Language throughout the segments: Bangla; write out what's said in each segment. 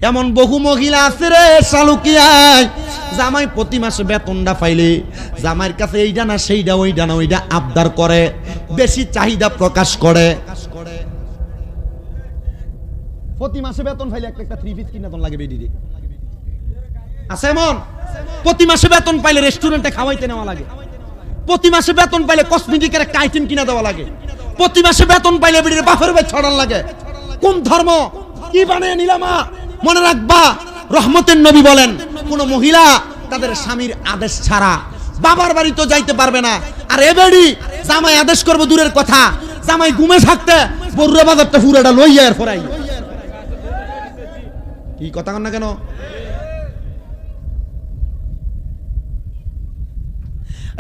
এমন বহু মহিলা আছে রে শালুকিয়ায়, জামাই প্রতি মাসে বেতনটা পাইলে জামাইয়ের কাছে এইটা না সেইটা ওইটা না ওইটা আবদার করে, বেশি চাহিদা প্রকাশ করে। প্রতি মাসে বেতন পাইলে একটা থ্রি পিস কিনা লাগে বেডিরে আছে এমন। প্রতি মাসে বেতন পাইলে রেস্টুরেন্টে খাওয়াইতে নেওয়া লাগে, প্রতি মাসে বেতন পাইলে কসমেটিকের একটা আইটেম কিনা দেওয়া লাগে, প্রতি মাসে বেতন পাইলে বেডিরে বাপের বাড়ি ছড়ান লাগে। কোন ধর্ম কি বানিয়ে নিলামা? মনে রাখবা, রহমতের নবী বলেন কোন মহিলা তাদের স্বামীর আদেশ ছাড়া বাবার বাড়ি তো যাইতে পারবে না। আর এ বেডি জামাই আদেশ করবো দূরের কথা, জামাই ঘুমে থাকতে বরুরা বাজারটা পুরাটা লইয়া এর ফরাই। কি কথা কন না কেন?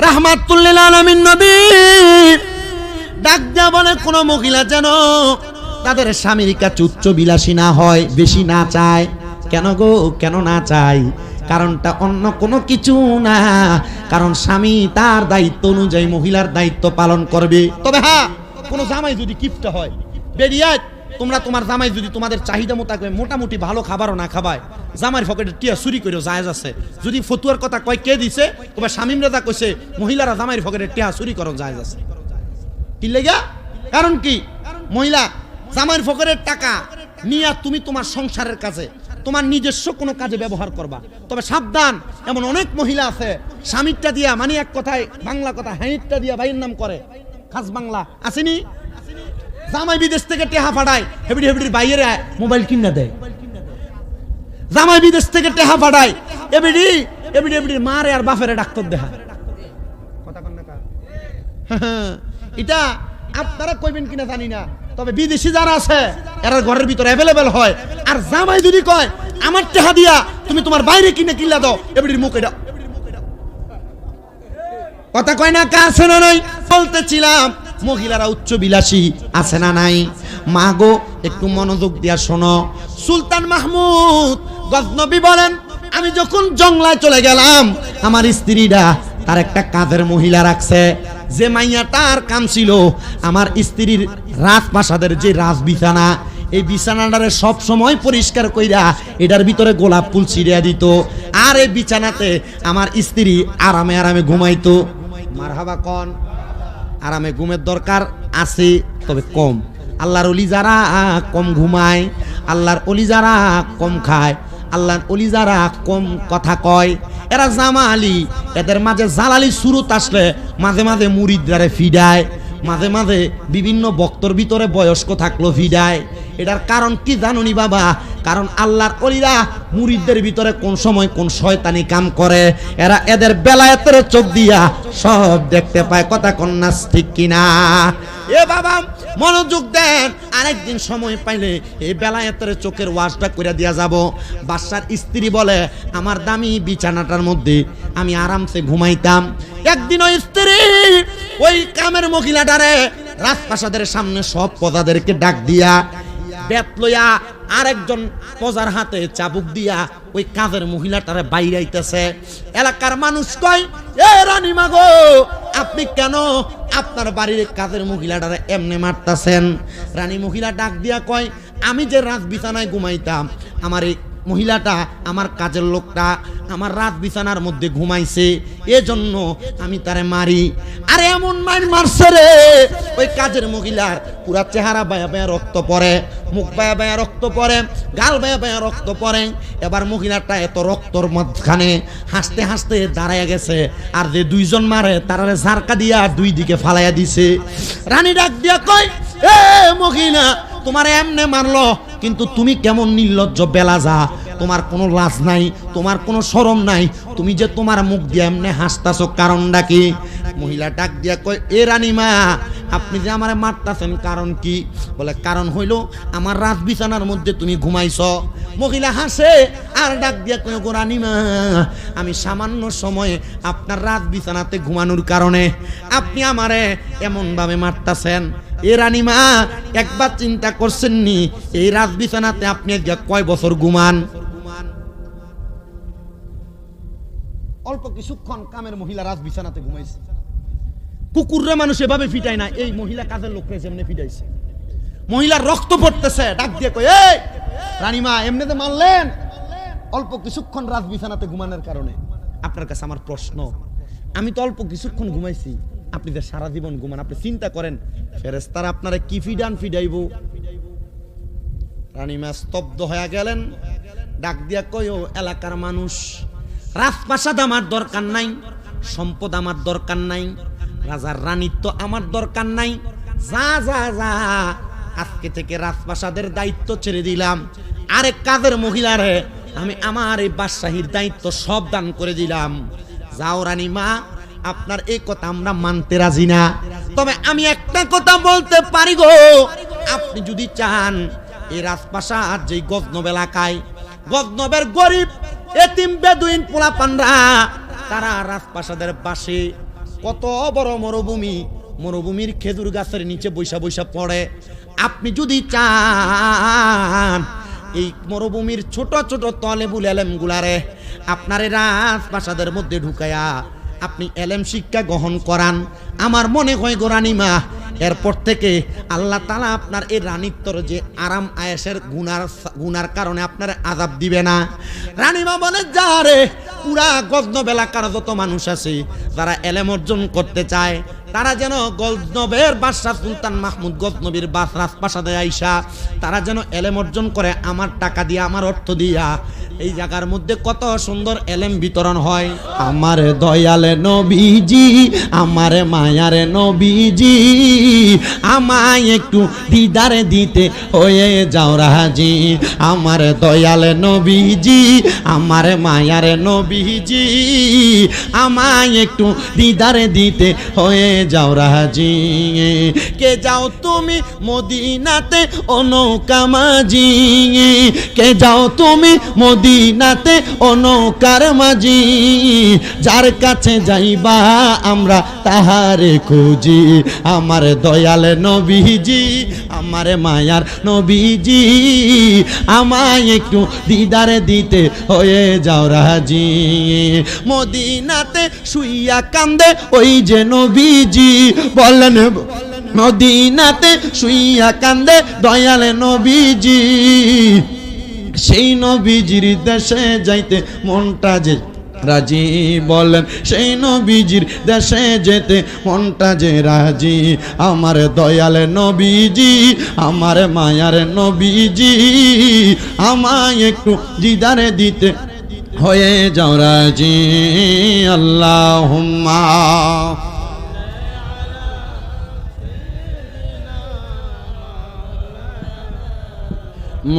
রাহমাতুল্লিল আলামিন নবী ডাক দিয়া বলে কোন মহিলা যেন তাদের স্বামীর কাছে উচ্চ বিলাসী না হয়, বেশি না চায়। কেন গো, কেন না চাই? কারণটা অন্য কোনো কিছু না, কারণ স্বামী তার দায়িত্ব অনুযায়ী মহিলার দায়িত্ব পালন করবে। তবে হ্যাঁ, কোন জামাই যদি কিপটা হয়, বেরিয়ে তোমরা তোমার জামাই যদি তোমাদের চাহিদা মোতাবেক মোটামুটি ভালো খাবারও না খাবায়, জামাইয়ের পকেটে টিয়া চুরি করেও জায়েজ আছে। যদি ফতুয়ার কথা কয় কে দিছে, তবে স্বামীম রাজা কইছে মহিলারা জামাইয়ের পকেটে টিয়া চুরি করো জায়েজ আছে। কি লেগা? কারণ কি? মহিলা জামাইয়ের পকেটের টাকা নিয়ে তুমি তোমার সংসারের কাছে, তোমার নিজস্ব কোনো কাজে ব্যবহার করবা। তবে সাবধান, এমন অনেক মহিলা আছে স্বামীরটা দিয়া, মানে এক কথায় বাংলা কথা হ্যাঁটা দিয়া ভাইয়ের নাম করে, খাস বাংলা আসেনি? জামাই বিদেশ থেকে টেহা পাঠায়, হেবিডি হেবিডির বাইরে মোবাইল কিনা দেয়। জামাই বিদেশ থেকে টেহা পাঠায়, এবিডি এবিডি এবিডির মারে আর বাপেরে ডাক্তার দেখা। কথা কন না কা? এটা আপনারা কইবেন কিনা জানি না, তবে বিদেশি যারা আছে এরা ঘরের ভিতরে অ্যাভেলেবেল হয়। আর জামাই যদি কয় আমার টেহা দিয়া তুমি তোমার বাইরে কিনে কিল্লা দাও, এবিডির মুখ এটা। কথা কয় না কা? আছে না নাই? বলতেছিলাম মহিলারা উচ্চ বিলাসী আছে না নাই? মা গো একটু মনোযোগ দিয়া শোনো। সুলতান মাহমুদ গজনবী বলেন, আমি যখন জংলায় চলে গেলাম, আমার স্ত্রীরা তার একটা কাজের মহিলা রাখছে, যে মাইয়াটার কাম ছিল আমার স্ত্রীর রাজপ্রাসাদের যে রাজ বিছানা, এই বিছানাটারে সব সময় পরিষ্কার কইরা এটার ভিতরে গোলাপ ফুল ছিড়িয়া দিত। আর এই বিছানাতে আমার স্ত্রী আরামে আরামে ঘুমাইতো। মারহাবা কন? আরামে ঘুমের দরকার আছে, তবে কম। আল্লাহর ওলি যারা কম ঘুমায়, আল্লাহর ওলি যারা কম খায়, আল্লাহর ওলি যারা কম কথা কয়, এরা জামালি, এদের মাঝে জালালি সুরত আসলে মাঝে মাঝে মুরিদদারে ফিডায়, মাঝে মাঝে বিভিন্ন বক্তর ভিতরে বয়স্ক থাকলো ফিডায়। এটার কারণ কি জানুনি বাবা? কারণ আল্লাহর ওলিরা মুরিদদের ভিতরে কোন সময় কোন শয়তানি কাম করে, এরা এদের বেলায়েতের চোখ দিয়া সব দেখতে পায়। কথা কন্যা ঠিক কিনা? এ বাবা মনোযোগ দেন, আরেকদিন সময় পাইলে এই বেলায়েতের চোখের ওয়াশটা করে দিয়া যাব। বাদশার স্ত্রী বলে, আমার দামি বিছানাটার মধ্যে আমি আরামসে ঘুমাইতাম। একদিন ওই স্ত্রী ওই কামের মহিলাটারে রাজপ্রাসাদের সামনে সব প্রজাদেরকে ডাক দিয়া বেত লইয়া আরেকজন প্রজার হাতে চাবুক দিয়া ওই কাজের মহিলাটারে বাইরে আইতেছে। এলাকার মানুষ কয়, এ রানীমা গো, আপনি কেন আপনার বাড়ির কাজের মহিলাটারে এমনি মারতাছেন? রানী মহিলা ডাক দিয়া কয়, আমি যে রাত বিছানায় ঘুমাইতাম, আমার এই মহিলাটা, আমার কাজের লোকটা আমার রাত বিছানার মধ্যে ঘুমাইছে, এজন্য আমি তারে মারি। আর এমন মারছে রে, ওই কাজের মহিলার পুরা চেহারা বায়া বায়া রক্ত পড়ে, মুখ বায়া বায়া রক্ত পড়ে, গাল বায়া বায়া রক্ত পড়ে। এবার মহিলাটা এত রক্তর মাঝখানে হাসতে হাসতে দাঁড়াইয়া গেছে, আর যে দুইজন মারে তারারে ঝারকা দিয়া দুই দিকে ফালাইয়া দিছে। রানী ডাক দিয়া কয়, এ মহিলা, তোমার এমনে মারলো, কিন্তু তুমি কেমন নির্লজ্জ বেলাজা, তোমার কোনো লাজ নাই, তোমার কোনো শরম নাই, তুমি যে তোমার মুখ দিয়ে এমনি হাসতাছো, কারণটা কি? মহিলা ডাক দিয়া কয়, এ রানীমা, আপনি যে আমারে মারতাছেন কারণ কি? বলে, কারণ হইল আমার রাত বিছানার মধ্যে তুমি ঘুমাইছ। মহিলা হাসে আর ডাক দিয়া কয়, গো রানীমা, আমি সামান্য সময়ে আপনার রাত বিছানাতে ঘুমানোর কারণে আপনি আমারে এমন ভাবে মারতাছেন। এ রানীমা, একবার চিন্তা করছেননি এই রাত বিছানাতে আপনি কয় বছর ঘুমান? অল্প কিছুক্ষণ কামের মহিলা রাত বিছানাতে ঘুমাইছে। কুকুররে মানুষ এভাবে ফিটায় না, এই মহিলা কাজের লোককে যেমনি ফিটাইছে। মহিলার রক্ত পড়তেছে, ডাক দিয়ে কয়, এই রানীমা এমনিতে মানলেন অল্প কিছুক্ষণ রাত বিছানাতে ঘুমানোর কারণে। আপনার কাছে আমার প্রশ্ন, আমি তো অল্প কিছুক্ষণ ঘুমাইছি, আপনি যে সারা জীবন ঘুমান, আপনি চিন্তা করেন ফেরেশতারা আপনারে কি ফিডাইব। রানীমা স্তব্ধ হয়ে গেলেন, ডাক দিয়া কই, ও এলাকার মানুষ, রাজপ্রাসাদ আমার দরকার নাই, সম্পদ আমার দরকার নাই, রাজার রানীত্ব আমার দরকার নাই, যা যা যা আজকে থেকে রাজপ্রাসাদের দায়িত্ব ছেড়ে দিলাম, আরেক কাজের মহিলারে আমি আমার এই বাদশাহীর দায়িত্ব সব দান করে দিলাম। যাও রানীমা, আপনার এই কথা আমরা মানতে রাজি না, তবে আমি একটা কথা বলতে পারি গো, আপনি যদি চান এই রাজপ্রাসাদ যেই গজনব এলাকায়, গজনবের গরিব এতিম বেদুইন পোলাপানরা তারা রাজপ্রাসাদের পাশে কত বড় মরুভূমি, মরুভূমির খেজুর গাছের নিচে বৈশা বৈশা পড়ে, আপনি যদি চান এই মরুভূমির ছোট ছোট তলেবুল এলেম গুলারে আপনার রাজপ্রাসাদের মধ্যে ঢুকায়া আপনি এলেম শিক্ষা গ্রহণ করান, আমার মনে হয় গো রানীমা, এরপর থেকে আল্লাহ তাআলা আপনার এই রানীত্বর যে আরাম আয়েশের গুনার কারণে আপনার আযাব দিবে না। রানীমা বলে, যা রে, পুরা গজনব এলাকার যত মানুষ আছে যারা এলেম অর্জন করতে চায়, তারা যেন গজনবের বাদশা সুলতান মাহমুদ গজনবীর রাজপ্রাসাদে আইসা তারা যেন এলেম অর্জন করে, আমার টাকা দিয়া, আমার অর্থ দিয়া। এই জায়গার মধ্যে কত সুন্দর এলেম বিতরণ হয়। আমার দয়ালে নবীজি, আমার মায়ারে নবীজি, আমায় একটু দিদারে দিতে হয়ে যাও রাজি। আমার দয়ালে নবীজি, আমার মায়ারে নবীজি, আমায় একটু দিদারে দিতে হয়ে যাও রাজি। কে যাও তুমি মদিনাতে ও নৌকা মাঝি, কে যাও তুমি মদিনাতে ও নৌকার মাঝি, যার কাছে যাইবা আমরা তাহারে খুঁজি। আমার দয়াল নবীজি, আমার মায়ার নবীজি, আমায় একটু দিদারে দিতে হয়ে যাও রাজি। মদিনাতে শুইয়া কান্দে ওই যে নবীজি, বলেন মদিনাতে শুইয়া কান্দে দয়াল নবীজি, সেই নবীজির দেশে যাইতে মনটা যে রাজি, বলেন সেই নবীজির দেশে যেতে মনটা যে রাজি। আমার দয়াল নবীজি, আমার মায়ার নবীজি, আমায় একটু দিদারে দিতে হয়ে যাও রাজি। আল্লাহুম্মা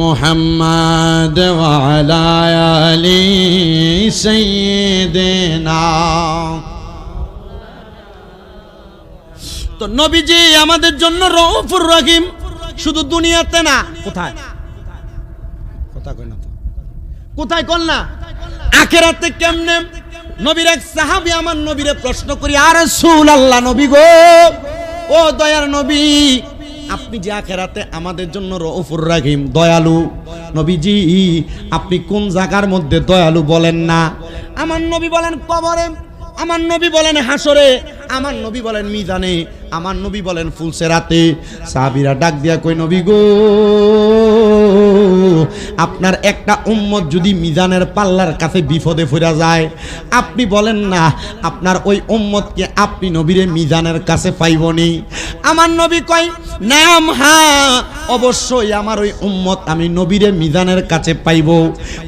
মুহাম্মাদ ওয়া আলা আলি সাইয়্যিদিনা। তো নবীজি আমাদের জন্য রউফুর রহিম, শুধু দুনিয়াতে না, কোথায় কথা কই না তো, কোথায় কল না, আখিরাতে কেমনে। নবীর এক সাহাবী আমার নবীরে প্রশ্ন করি, আর রাসূলুল্লাহ, নবী গো, ও দয়ার নবী, আপনি যে আখিরাতে আমাদের জন্য রউফুর রহিম, দয়ালু, নবীজি আপনি কোন জায়গার মধ্যে দয়ালু বলেন না? আমার নবী বলেন কবরে, আমার নবী বলেন হাসরে, আমার নবী বলেন মিজানে, আমার নবী বলেন ফুলসেরাতে। সাহাবীরা ডাক দিয়া কই, নবী গো, আপনার একটা উম্মত যদি মিজানের পাল্লার কাছে বিপদে পড়ে যায়, আপনি বলেন না আপনার ওই উম্মতকে আপনি নবীরে মিজানের কাছে পাইবনি? আমার নবী কয়, নাম, হ্যাঁ অবশ্যই আমার ওই উম্মত আমি নবীরে মিজানের কাছে পাইব।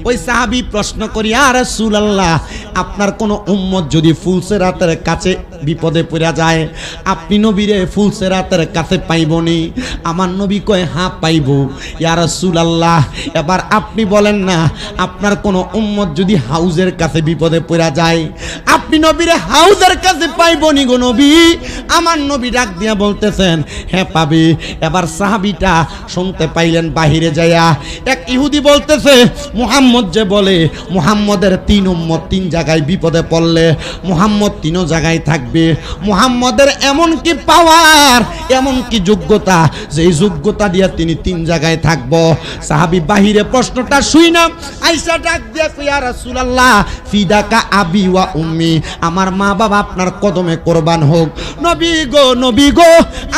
ওই সাহাবী প্রশ্ন করি, ইয়া রাসূলুল্লাহ, আপনার কোন উম্মত যদি ফুলসেরাতের কাছে বিপদে পড়ে যায়, আপনি নবীরে ফুলসেরাতের কাছে পাইবনি? আমার নবী কয়, হ্যাঁ পাইব। ইয়া রাসূলুল্লাহ, এবার আপনি বলেন না আপনার কোন উম্মত যদি হাউজের কাছে বিপদে পড়ে যায়, আপনি নবীরে হাউজের কাছে পাইবনি গো নবী? আমার নবী ডাক দিয়া বলতেছেন, হ্যাঁ পাবে। এবার সাহাবীটা শুনতে পাইলেন বাহিরে যায়া, এক ইহুদি বলতেছে, মুহাম্মদ যে বলে মুহাম্মদের তিন উম্মত তিন জায়গায় বিপদে পড়লে মুহাম্মদ তিনও জায়গায় থাকবে। মুহাম্মদের এমন কি পাওয়ার, এমন কি যোগ্যতা, যে যোগ্যতা দিয়া তিনি তিন জায়গায় থাকবো। সাহাবী বাহিরে প্রশ্নটা শুই না, আয়েশা ডাক দিয়া কই, ইয়া রাসূলুল্লাহ, ফিদাকা আবি ওয়া উম্মি, আমার মা বাবা আপনার কদমে কুরবান হোক। নবী গো, নবী গো,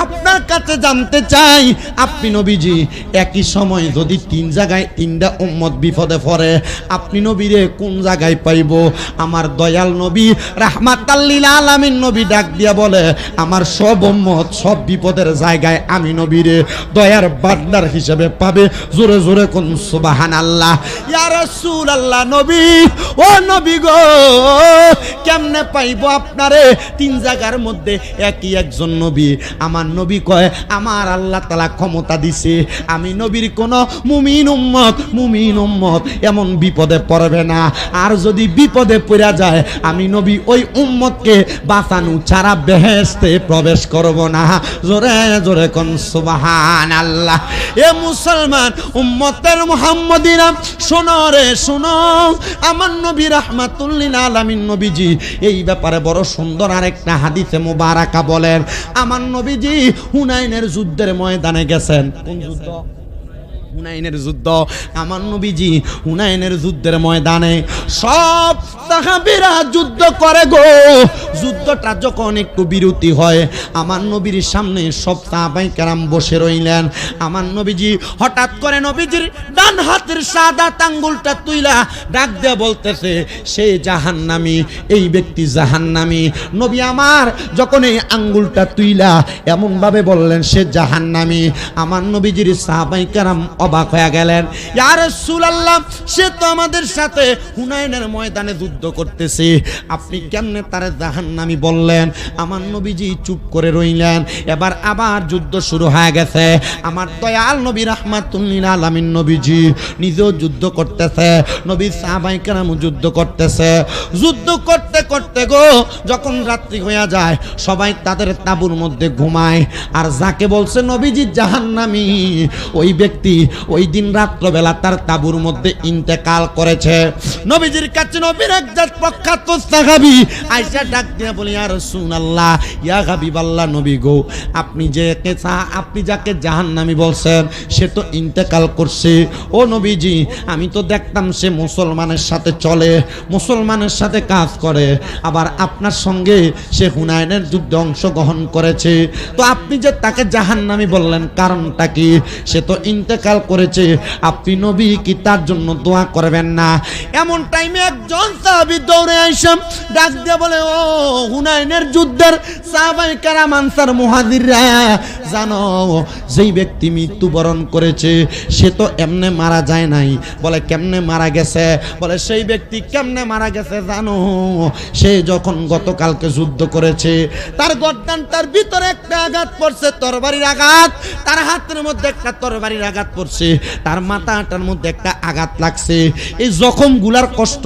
আপনার আপনার কাছে জানতে চাই, আপনি নবীজি একই সময় যদি তিন জায়গায় তিনটা উম্মত বিপদে পড়ে, আপনি নবীরে কোন জায়গায় পাইব? আমার দয়াল নবী রাহমাতাল লিল আলামিন নবী ডাক দিয়া বলে, আমার সব উম্মত সব বিপদের জায়গায় আমি নবীরে দয়ার বান্দার হিসেবে পাবে। জোরে জোরে কোন সুবহানাল্লাহ। ইয়া রাসূলুল্লাহ, নবী ও নবী গো, কেমনে পাইব আপনারে তিন জায়গার মধ্যে একই একজন নবী? আমার নবী কয়, আমার আল্লাহ তাআলা ক্ষমতা দিছে, আমি নবীর কোন মুমিন উম্মত এমন বিপদে পড়বে না। আর যদি বিপদে পড়া যায়, আমি নবী ওই উম্মতকে বাঁচানো ছাড়া বেহেশতে প্রবেশ করব না। জোরে জোরে কোন সুবহানাল্লাহ। এ মুসলমান উম্মতের মুহাম্মদিরা, শোনো রে শোনো, আমার নবী রাহমাতুল লিল আলামিন নবীজি এই ব্যাপারে বড় সুন্দর আরেকটা হাদিসে মুবারাকা বলেন। আমার নবীজি হুনাইনের যুদ্ধের ময়দানে গেছেন। কোন যুদ্ধ? হুনাইনের যুদ্ধ। আমার নবীজি হুনাইনের যুদ্ধের ময়দানে সব সাহাবীরা যুদ্ধ করে গো। যুদ্ধটা যখন একটু বিরতি হয়, আমার নবীর সামনে সব সাহাবায়ে কেরাম বসে রইলেন। আমার নবীজি হঠাৎ করে নবীজির ডান হাতের সাদা আঙ্গুলটা তুইলা ডাক দিয়ে বলতেছে, সে জাহান্নামী, এই ব্যক্তি জাহান্নামী। নবী আমার যখন এই আঙ্গুলটা তুইলা এমন ভাবে বললেন সে জাহান্নামী, আমার নবীজির সাহাবায়ে কেরাম অবাক হয়ে গেলেন। ইয়া রাসূলুল্লাহ, সে তো আমাদের সাথে হুনাইনের ময়দানে যুদ্ধ করতেছে, আপনি কেমনে তারে জাহান্নামী বললেন? আমার নবীজি চুপ করে রইলেন। এবার আবার যুদ্ধ শুরু হয়ে গেছে। আমার দয়াল নবী রাহমাতুল লিল আলামিন নবীজি নিজেও যুদ্ধ করতেছে, নবী সাহাবায়ে কেরাম যুদ্ধ করতেছে। যুদ্ধ করতে করতে গো যখন রাত্রি হয়ে যায়, সবাই তাদের তাঁবুর মধ্যে ঘুমায়। আর যাকে বলছে নবীজি জাহান্নামী, ওই ব্যক্তি ওই দিন রাত্রবেলা তার তাঁবুর মধ্যে ইন্তেকাল করেছে। নবীজির কাছে নবীর একজন প্রখ্যাত সাহাবী আয়েশা ডাক দিয়ে বলি, ইয়া রাসূলুল্লাহ, ইয়া হাবিবাল্লাহ, নবী গো, আপনি যাকে জাহান্নামী বলছেন সে তো ইন্তেকাল করছে। ও নবীজি, আমি তো দেখতাম সে মুসলমানের সাথে চলে, মুসলমানের সাথে কাজ করে, আবার আপনার সঙ্গে সে হুনাইনের যুদ্ধে অংশগ্রহণ করেছে। তো আপনি যে তাকে জাহান্নামী বললেন, কারণটা কি? সে তো ইন্তেকাল করেছে, আপনি নবী কি তার জন্য দোয়া করবেন না? এমন টাইমে একজন সাহাবী দৌড়ে আইসা ডাক দিয়ে বলে, ও হুনাইনের যুদ্ধের সাহাবায়ে কেরাম আনসার মুহাজিররা, জানো যেই ব্যক্তি মৃত্যুবরণ করেছে সে তো এমনে মারা যায় নাই। বলে কেমনে মারা গেছে? বলে সেই ব্যক্তি কেমনে মারা গেছে জানো? সে যখন গতকালকে যুদ্ধ করেছে, তার গর্দানটার ভিতরে একটা আঘাত পড়ছে, তরবারির আঘাত, তার হাতের মধ্যে একটা তরবারির আঘাত পড়ছে, তার মাথাটার মধ্যে একটা আঘাত লাগছে। এই জখমগুলার কষ্ট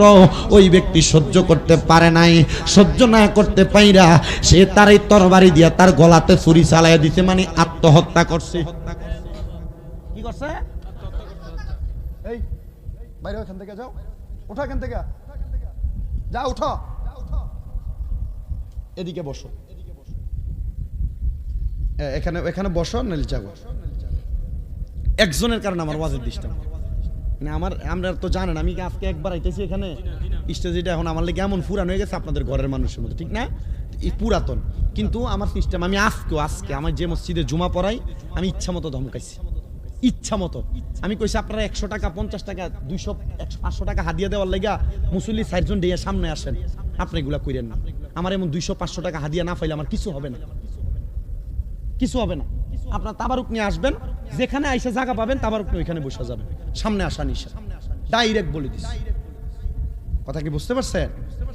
ওই ব্যক্তি সহ্য করতে পারে নাই। সহ্য না করতে পাইরা সে তার এই তরবারি দিয়া তার গলাতে ছুরি চালাইয়া দিতে, মানে আত্মহত্যা করছে। কি করছে? এই বাইরে ওখান থেকে যাও, ওঠো এখান থেকে, যা উঠো, এদিকে বসো, এখানে এখানে বসো, নাইলে যাবো। একজনের কারণে আমার ওয়াজের ডিস্টার্ব, মানে আমরা তো জানেন আমি আজকে একবার আইতেছি এখানে স্টেজটা, এখন আমার লেগে এমন পুরান হয়ে গেছে আপনাদের ঘরের মানুষের মতো, ঠিক না? এই পুরাতন, কিন্তু আমার সিস্টেম, আমি আজকে আমার যে মসজিদে জুমা পড়াই, আমি ইচ্ছা মতো ধমকাইছি, ইচ্ছা মতো। আমি কইছি আপনারা 100 টাকা, 50 টাকা, 200, 500 টাকা হাদিয়া দেওয়ার লেগা মুসল্লি 4 জন দিয়ে সামনে আসেন, আপনি এগুলা কইরেন না। আমার এমন 200-500 টাকা হাদিয়া না পাইলে আমার কিছু হবে না, কিছু হবে না। আপনার তাবারুক নিয়ে আসবেন, যেখানে আইসা জায়গা পাবেন তাবারুক নিয়ে ওইখানে বসে যাবেন, সামনে আসা নিশা। ডাইরেক্ট বলে দিস, কথা কি বুঝতে পারছেন?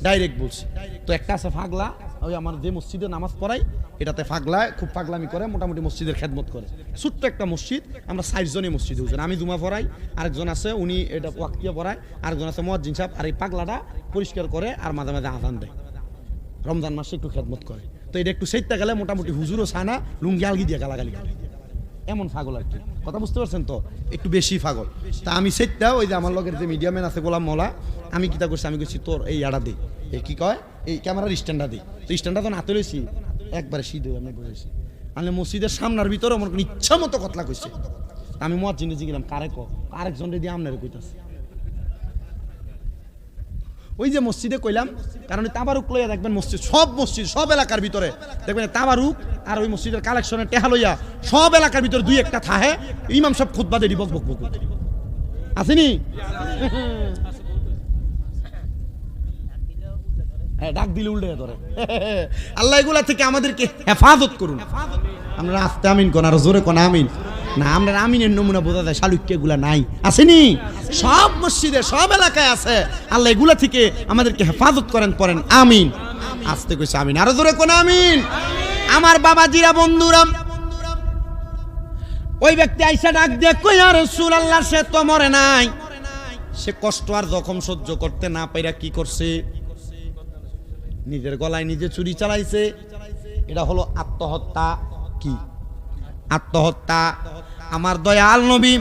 ডাইরেক্ট বলছি। তো একটা আছে ফাগলা, ওই আমার যে মসজিদে নামাজ পড়াই, এটাতে ফাগলা খুব ফাগলামি করে, মোটামুটি মসজিদের খেদমত করে। ছোট্ট একটা মসজিদ, আমরা 4 জনই মসজিদে হুজুর, আমি জুমা পড়াই, আরেকজন আছে উনি এটা ওয়াক্তিয়া পড়ায়, আরেকজন আছে মুয়াজ্জিন সাহেব, আর এই পাগলাটা পরিষ্কার করে আর মাঝে মাঝে আযান দেয়, রমজান মাসে একটু খেদমত করে। তো এটা একটু সেইটা গেলে মোটামুটি হুজুরও ছানা লুঙ্গি আলগি দিয়ে গালাগালি করে, এমন পাগল আর কি, কথা বুঝতে পারছেন তো? একটু বেশি পাগল। তা আমি সেইটা ওই যে আমার লগের যে মিডিয়াম্যান আছে গোলাম মৌলা, আমি কিতা করছি, আমি কইছি তোর এই আড়া দে, এই কি কয়, এই ক্যামেরার স্ট্যান্ডটা দিই। তো স্ট্যান্ডটা তো হাতে লইছি, একবারে শীত হয়ে আমি বসেছি, আমি মসজিদের সামনের ভিতরে আমার ইচ্ছা মতো কথা কইছে। আমি মুয়াজ্জিনে জিগেলাম, কারে ক, আরেকজন রেডি আমনের কইতাছে। ওই যে মসজিদে কইলাম, কারণ তাবারুক লইয়া দেখবেন মসজিদ সব এলাকার ভিতরে দেখবেন তাবারুক আর ওই মসজিদের কালেকশনে টেহা লইয়া সব এলাকার ভিতরে দুই একটা থাহে, ইমাম সব খুতবা দেরি বক বক বক আসেনি। ডাক দিলে উল্টে ধরে। আল্লাহ এগুলা থেকে আমাদেরকে হেফাজত করুন। আমরা আস্তে আমিন কোন আর জোরে কোন আমিন না, আমরা আমিনের নমুনা বোঝা যায় শালুক্য এগুলা নাই, আসেনি সব মসজিদে সব এলাকায় আছে। আল্লাহ এগুলা থেকে আমাদেরকে হেফাজত করেন, পড়েন আমিন। আস্তে কইছে আমিন, আরো জোরে কোন আমিন। আমার বাবাজিরা বন্ধুরা, ওই ব্যক্তি আইসা ডাক দিয়ে কই আর রাসূলুল্লাহ সে তো মরে নাই, সে কষ্ট আর জখম সহ্য করতে না পাইরা কি করছে, নিজের গলায় নিজে ছুরি চালাইছে। এটা হলো আত্মহত্যা। কি আত্মহত্যা? আমার দয়াল নবী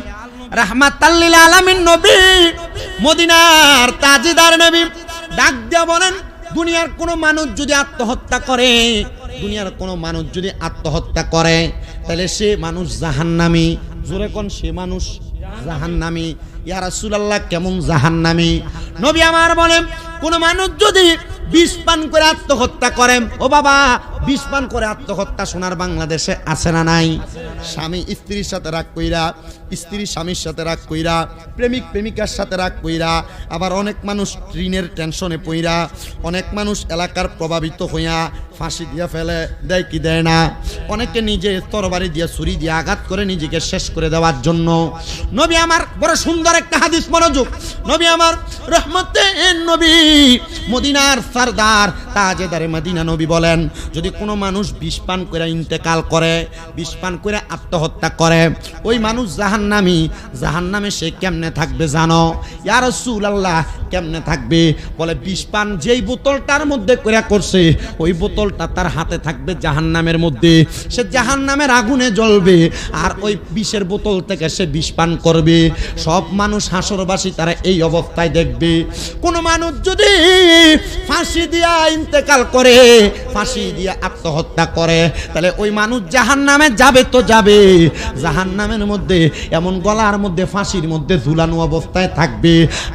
রাহমাতাল লিল আলামিন নবী, মদিনার তাজদার নবী ডাক দিয়া বলেন, দুনিয়ার কোন মানুষ যদি আত্মহত্যা করে, দুনিয়ার কোন মানুষ যদি আত্মহত্যা করে, তাহলে সে মানুষ জাহান্নামী। জোরে কোন সে মানুষ জাহান্নামী। ইয়া রাসূলুল্লাহ কেমন জাহান্নামী? নবী আমার বলেন, কোন মানুষ যদি বিষ পান করে আত্মহত্যা করে, ও বাবা বিষ পান করে আত্মহত্যা সোনার বাংলাদেশে আছে না নাই? স্বামী স্ত্রীর সাথে রাগ কইরা, স্ত্রী স্বামীর সাথে রাগ কইরা, প্রেমিক প্রেমিকার সাথে রাগ কইরা, আবার অনেক মানুষ ঋণের টেনশনে পইরা, অনেক মানুষ এলাকার প্রভাবিত হইয়া ফাঁসি দিয়া ফেলে, দেয় কি দেয় না, অনেকে নিজে তরবারি দিয়া ছুরি দিয়ে আঘাত করে নিজেকে শেষ করে দেওয়ার জন্য। নবী আমার বড় সুন্দর একটা হাদিস, মনোযোগ। নবী আমার রহমতের নবী, মদিনার সরদার তাজেদারে মদিনা নবী বলেন, যদি কোনো মানুষ বিষ পান করে ইন্তেকাল করে, বিষ পান করে আত্মহত্যা করে, ওই মানুষ জাহান্নামী। জাহান্নামে সে কেমনে থাকবে জানো? ইয়া রাসূলুল্লাহ কেমনে থাকবে? বলে বিষ পান যেই বোতলটার মধ্যে করে করছে, ওই বোতলটা তার হাতে থাকবে জাহান্নামের মধ্যে, সে জাহান্নামের আগুনে জ্বলবে, আর ওই বিষের বোতল থেকে সে বিষ পান করবে। সব মানুষ হাসরবাসী তারা এই অবস্থায় দেখবে। কোন মানুষ যদি ফাঁসি দিয়া ইন্তেকাল করে, ফাঁসি দিয়া আত্মহত্যা করে, তাহলে ওই মানুষ জাহান্নামে যাবে তো যাবে, জাহান্নামের মধ্যে এমন গলার মধ্যে ফাঁসির মধ্যে ঝুলানো অবস্থায় থাকবে।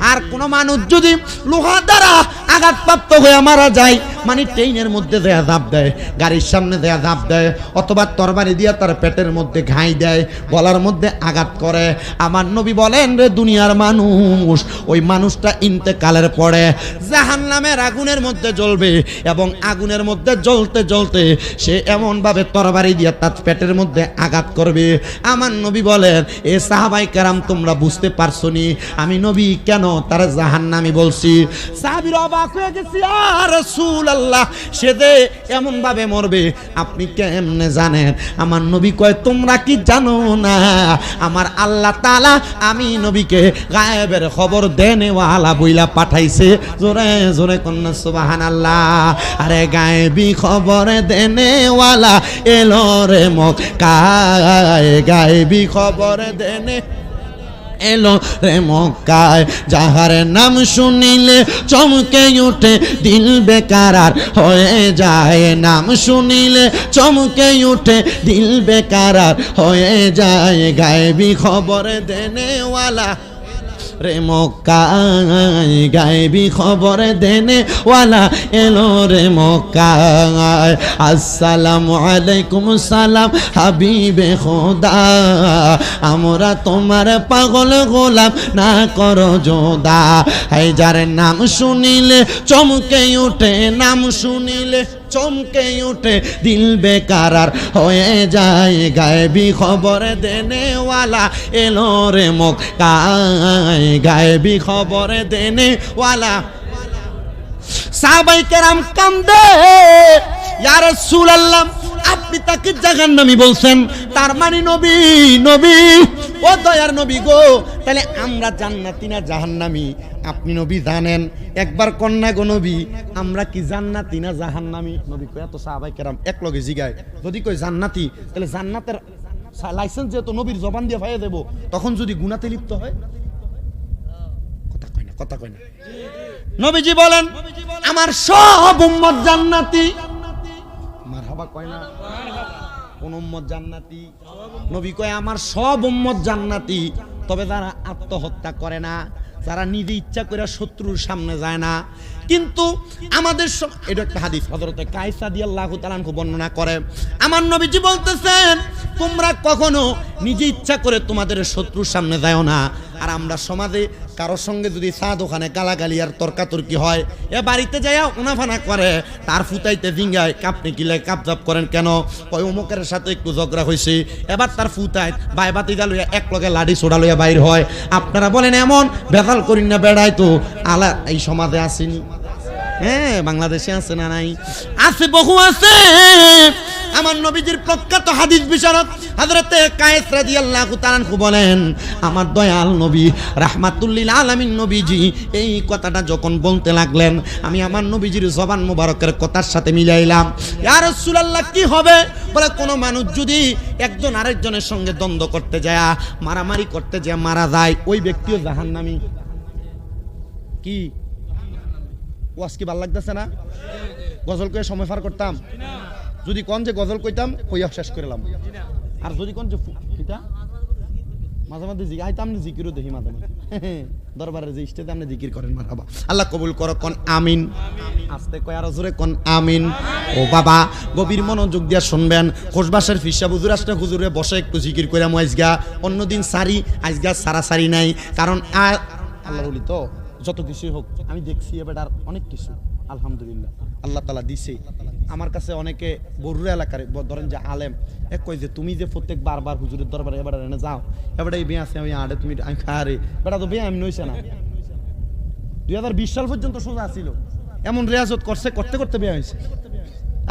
আর কোন মানুষ যদি লোহা দ্বারা আঘাতপ্রাপ্ত হয়ে মারা যায়, মানে ট্রেনের মধ্যে দেয়া ঝাঁপ দেয়, গাড়ির সামনে দেয়া ঝাঁপ দেয়, অথবা তরবারি দিয়া তার পেটের মধ্যে ঘাই দেয়, গলার মধ্যে আঘাত করে, আমার নবী বলেন রে দুনিয়ার মানুষ, ওই মানুষটা ইন্তেকালের পরে জাহান্নামের আগুনের মধ্যে জ্বলবে, এবং আগুনের মধ্যে জ্বলতে জ্বলতে সে এমন ভাবে তরবারি দিয়া তার পেটের মধ্যে আঘাত করবে। আমার নবী বলেন, এ সাহাবায়ে কেরাম তোমরা বুঝতে পারছো নি আমি নবী কেন তার জাহান্নামী বলছি? সাহাবীরা অবাক হয়ে গেছে, ইয়া রাসূলুল্লাহ সে যে এমন ভাবে মরবে আপনি কেমনে জানেন? আমার নবী কয়, তোমরা কি জানো না আমার আল্লাহ তাআলা আমি নবীকে গায়েবের খবর দেনেওয়ালা বইলা পাঠাইছে? জোরে জোরে কন্যা সুবহানাল্লাহ। আরে গায়েবী খবর দেনেওয়ালা এলো রে মক্কায়, গায়েবী খবর দেনে এলো রে মক্কায়, যাহার নাম শুনিলে চমকে উঠে দিল বেকারার হয়ে যায়, নাম শুনিলে চমকে উঠে দিল বেকারার হয়ে যায়, গায়েবী খবর দেনেওয়ালা রে মক্কায়, গায়েবী খবর দেনেওয়ালা এলো রে মক্কায়। আসসালামু আলাইকুম সালাম হাবিবে খোদা, আমরা তোমার পাগল গোলাম না করো যোদা, এই যার নাম শুনিলে চমকে উঠে, নাম শুনিলে চমকে উঠে দিল বেকারার হয়ে যায়, গায়েবী খবর দেনেওয়ালা এলো রে মক্কায়, গায়েবী খবর দেনেওয়ালা। সাহাবায়ে কেরাম কান্দে, ইয়া রাসূলুল্লাহ আপনি তাকে জাহান্নামী বলছেন, তার মানে নবী নবী ও দয়ার নবী গো, তাহলে আমরা জান্নাতি না জাহান্নামী আপনি নবী জানেন? একবার কন্যা গো নবী, আমরা কি জান্নাতি না জাহান্নামী? নবী কয়, এত সাহাবায়ে কেরাম এক লগে জিগায়, যদি কই জান্নাতি তাহলে জান্নাতের লাইসেন্স যেহেতু নবীর জবান দিয়ে ভাইয়া দেব, তখন যদি গুনাতে লিপ্ত হয়, কথা কয় না, কথা কয় না। নবীজি বলেন, আমার সব উম্মত জান্নাতি। মারহাবা কয় না? কোন উম্মত জান্নাতি? নবী কয় আমার সব উম্মত জান্নাতি, তবে যারা আত্মহত্যা করে না, যারা নিজে ইচ্ছা করে শত্রুর সামনে যায় না। কিন্তু আমাদের এটা একটা হাদিস হযরতে কায়েস রাদিয়াল্লাহু তাআলা আনহু বর্ণনা করে, আমার নবীজি বলতেছেন তোমরা কখনো নিজে ইচ্ছা করে তোমাদের শত্রুর সামনে যাও না। আর আমরা সমাজে কারোর সঙ্গে যদি চা দোকানে গালাগালি আর তর্কাতর্কি হয়, এ বাড়িতে যাইয়া উনাফানা করে, তার ফুতাইতে জিঙ্গায় কাপনি কিলে কাপজাপ করেন কেন, ওই অমুকের সাথে একটু ঝগড়া হয়েছে, এবার তার ফুতায় বাই বাতি গা লইয়া এক লগে লাঠি ছোড়া লইয়া বাইর হয়। আপনারা বলেন এমন বেতাল করিন না বেড়াই তো আলা এই সমাজে আসেনি? হ্যাঁ, বাংলাদেশে আছে না নাই? আছে, বহু আছে। আমার নবীজির প্রখ্যাত হাদিস বিশারদ হযরতে কায়েস রাদিয়াল্লাহু তাআলা আনহু বলেন, আমার দয়াল নবী রাহমাতুল লিল আলামিন নবীজি এই কথাটা যখন বলতে লাগলেন, আমি আমার নবীজির জবান মোবারকের কথার সাথে মিলাইলাম। ইয়া রাসূলুল্লাহ, কি হবে? বলে কোন মানুষ যদি একজন আরেকজনের সঙ্গে দ্বন্দ্ব করতে যায়, মারামারি করতে যায়, মারা যায়, ওই ব্যক্তিও জাহান্নামী। কি ওয়াজ কি ভাল লাগতেছে না? গজল কয়ে সময় পার করতাম? যদি কোন যে গজল কইতাম কইয়া শেষ করলাম, আর যদি কোন যে কিতা মাঝে মাঝে আইতাম না জিকিরও দেখি মাঝে মাঝে দরবারের যে স্টেজে আপনি জিকির করেন মারহাবা, আল্লাহ কবুল করো, কোন আমিন। আস্তে কয় আর জোরে কোন আমিন। ও বাবা, গভীর মনোযোগ দিয়া শুনবেন। খোশবাসের ফিসা হুজুর আসলে হুজুরে বসে একটু জিকির কইরা আজগা, অন্যদিন সারি আজগা সারি নাই, কারণ আল্লাহ বলি তো যত কিছুই হোক আমি দেখছি এবার আর অনেক কিছু আলহামদুলিল্লাহ আল্লাহ তাআলা দিছে আমার কাছে। অনেকে বরুড়া এলাকার ধরেন যে আলেম এক কই যে তুমি যে প্রত্যেক বারবার হুজুরের দরবারে এবার এনে যাও, এবার এই বিয়ে আছে আমি আড়ে তুমি আমি খারে বেটা তো বিয়ে আমি নইছে না। 2020 সাল পর্যন্ত সোজা ছিল, এমন রেয়াজত করছে, করতে করতে বিয়ে হয়েছে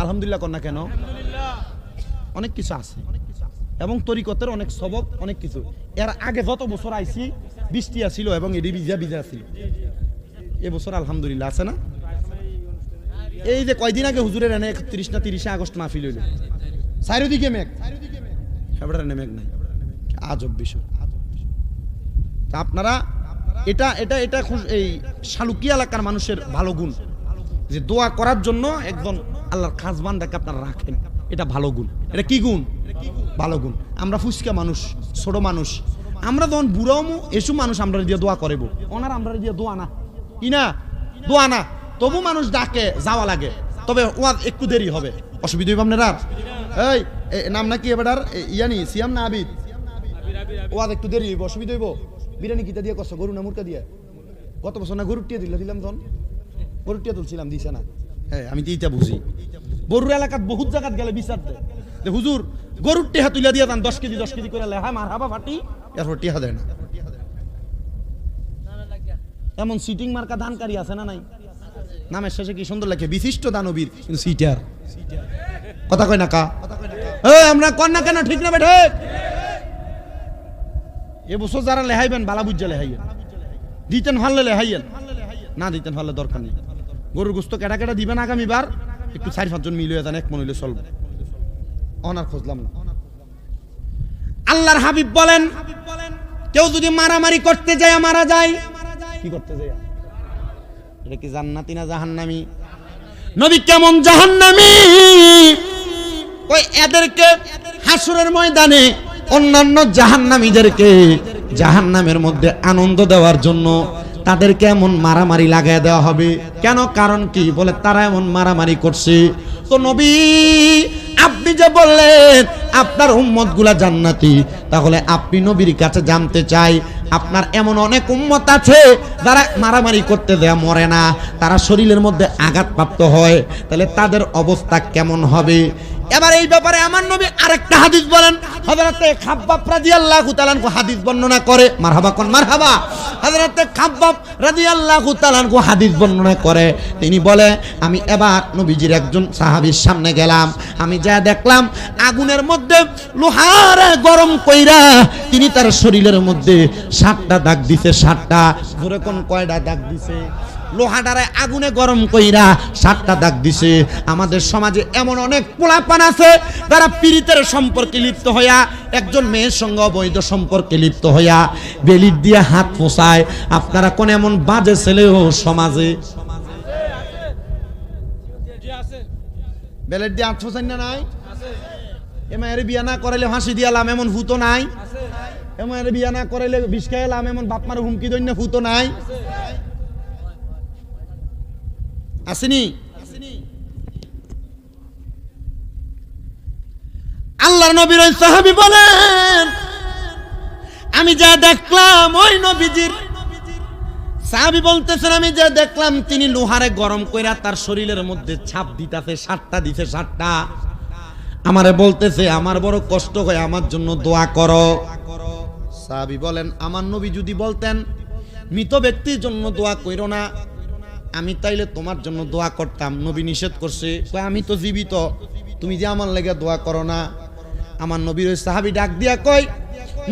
আলহামদুলিল্লাহ। কন্যা কেন? অনেক কিছু আছে এবং তরিকতের অনেক সবক, অনেক কিছু। এর আগে যত বছর আইছি বৃষ্টি ছিল এবং এডি ভিজা ছিল, এবছর আলহামদুলিল্লাহ আছে না? এই যে কয়দিন আগে হুজুরের এনে 31 না 30 আগস্ট মাহফিল হইল, চারিদিকে মেঘ, এবার এনে মেঘ নাই। আজব বিষয়। তা আপনারা এটা এটা এটা এই শালুকিয়া এলাকার মানুষের ভালো গুণ যে দোয়া করার জন্য একজন আল্লাহর খাস বান্দাকে আপনারা রাখেন, এটা ভালো গুণ। এটা কি গুণ? ভালো গুণ। আমরা ফুসকা মানুষ, ছোট মানুষ, আমরা যখন বুড়াও এসব মানুষ আমরা দিয়ে দোয়া করিব, ওনার আমরা দিয়ে দোয়া না, কি না দোয়া না, তবু মানুষ ডাকে যাওয়া লাগে, তবে ওয়াজ একটু দেরি হবে, অসুবিধা হইব আপনারা। এই নাম নাকি এবার ইয়ানি সিয়াম না আবিদ? ওয়াজ একটু দেরি হইব, অসুবিধা হইব। বিরিয়ানি কিতা দিয়ে কষ্ট, গরু না মুরকা দিয়ে? গত বছর না গরুর টিয়া দিলাম, তখন গরুর টিয়া তুলছিলাম, দিছে না? হ্যাঁ, আমি এইটা বুঝি। বরুর এলাকাত বহুত জায়গাত গেলে বিচার দেয় যে হুজুর গরুর টিহা তুলে দিয়ে দেন 10 কেজি করে লেহা মারহাবা ফাটি, এরপর টিহা দেয় না। এমন সিটিং মার্কা দানকারী আছে না নাই? নামের শেষে কি সুন্দর লাগে, বিশিষ্ট দানবীর, কিন্তু সিটার কথা কয় না কা? আমরা কন্যা কেন ঠিক না বেঠে? এবছর যারা লেহাইবেন বালা বুঝা লেহাইয়েন, দিতেন ভালো লেহাইয়েন, না দিতেন ভালো দরকার নেই। গরুর গোস্ত কেটা কেটা দিবেন আগামীবার, একটু 4-5 জন মিলে যান, এক মন হইলে চলবে। অনার খুঁজলাম না। আল্লাহর হাবিব বলেন কেউ যদি মারামারি করতে যায় মারা যায়, কি করতে যায়? এটা কি জান্নাতি না জাহান্নামী? নবী কেমন জাহান্নামী? ওই এদেরকে হাসরের ময়দানে অন্যান্য জাহান্নামীদেরকে জাহান্নামের মধ্যে আনন্দ দেওয়ার জন্য তাদেরকে এমন মারামারি লাগায় দেওয়া হবে। কেন? কারণ কি? বলে তারা এমন মারামারি করছে। তো নবী আপনি যে বললেন আপনার উম্মতগুলা জান্নাতি, তাহলে আপনি নবীর কাছে জানতে চাই আপনার এমন অনেক উম্মত আছে যারা মারামারি করতে দেয়া মরে না, তারা শরীরের মধ্যে আঘাতপ্রাপ্ত হয়, তাহলে তাদের অবস্থা কেমন হবে? এবার এই ব্যাপারে আমার নবী আরেকটা হাদিস বলেন। হযরতে খাব্বাব রাদিয়াল্লাহু তাআলা আনহু হাদিস বর্ণনা করে, মারহাবা কোন মারহাবা। হযরতে খাব্বাব রাদিয়াল্লাহু তাআলা আনহু হাদিস বর্ণনা করে, তিনি বলে আমি এবার নবীজির একজন সাহাবীর সামনে গেলাম, আমি যা দেখলাম আগুনের মধ্যে লোহার গরম কইরা তিনি তার শরীরের মধ্যে 7টা দাগ দিছে। 7টা জোরে কোন কয়টা দাগ দিছে? লোহাটারে আগুনে গরম কইরা 7টা দাগ দিছে। আমাদের সমাজে এমন অনেক পোলাপান আছে যারা পীড়িতের সম্পর্কে লিপ্ত হইয়া, একজন মেয়ের সঙ্গে অবৈধ সম্পর্কে লিপ্ত হইয়া বেলির দিয়ে হাত পোষায়। আপনারা কোন এমন বাজে ছেলেও সমাজে বেলের দিয়ে হাত পোষায় না? নাই? এ মায়ের বিয়া না করাইলে ফাঁসি দিয়ালাম এমন ভূত নাই? এমন বিয়া না করাইলে বিষ খাইলাম এমন বাপ মার হুমকি দৈন্য ফুতো নাই আসেনি? আল্লাহর নবীর ওই সাহাবী বলেন আমি যা দেখলাম ওই নবীজির সাহাবী বলতেছেন আমি যা দেখলাম তিনি লোহারে গরম কইরা তার শরীরের মধ্যে ছাপ দিতেছে, 7টা দিছে, 7টা। আমারে বলতেছে আমার বড় কষ্ট হয়, আমার জন্য দোয়া করো। সাহাবী বলেন আমার নবী যদি বলতেন মৃত ব্যক্তির জন্য দোয়া কইরো না, আমি তাইলে তোমার জন্য দোয়া করতাম। নবী নিষেধ করছে, কয় আমি তো জীবিত, তুমি যে আমার লেগে দোয়া করো না। আমার নবীর ওই সাহাবী ডাক দিয়া কয়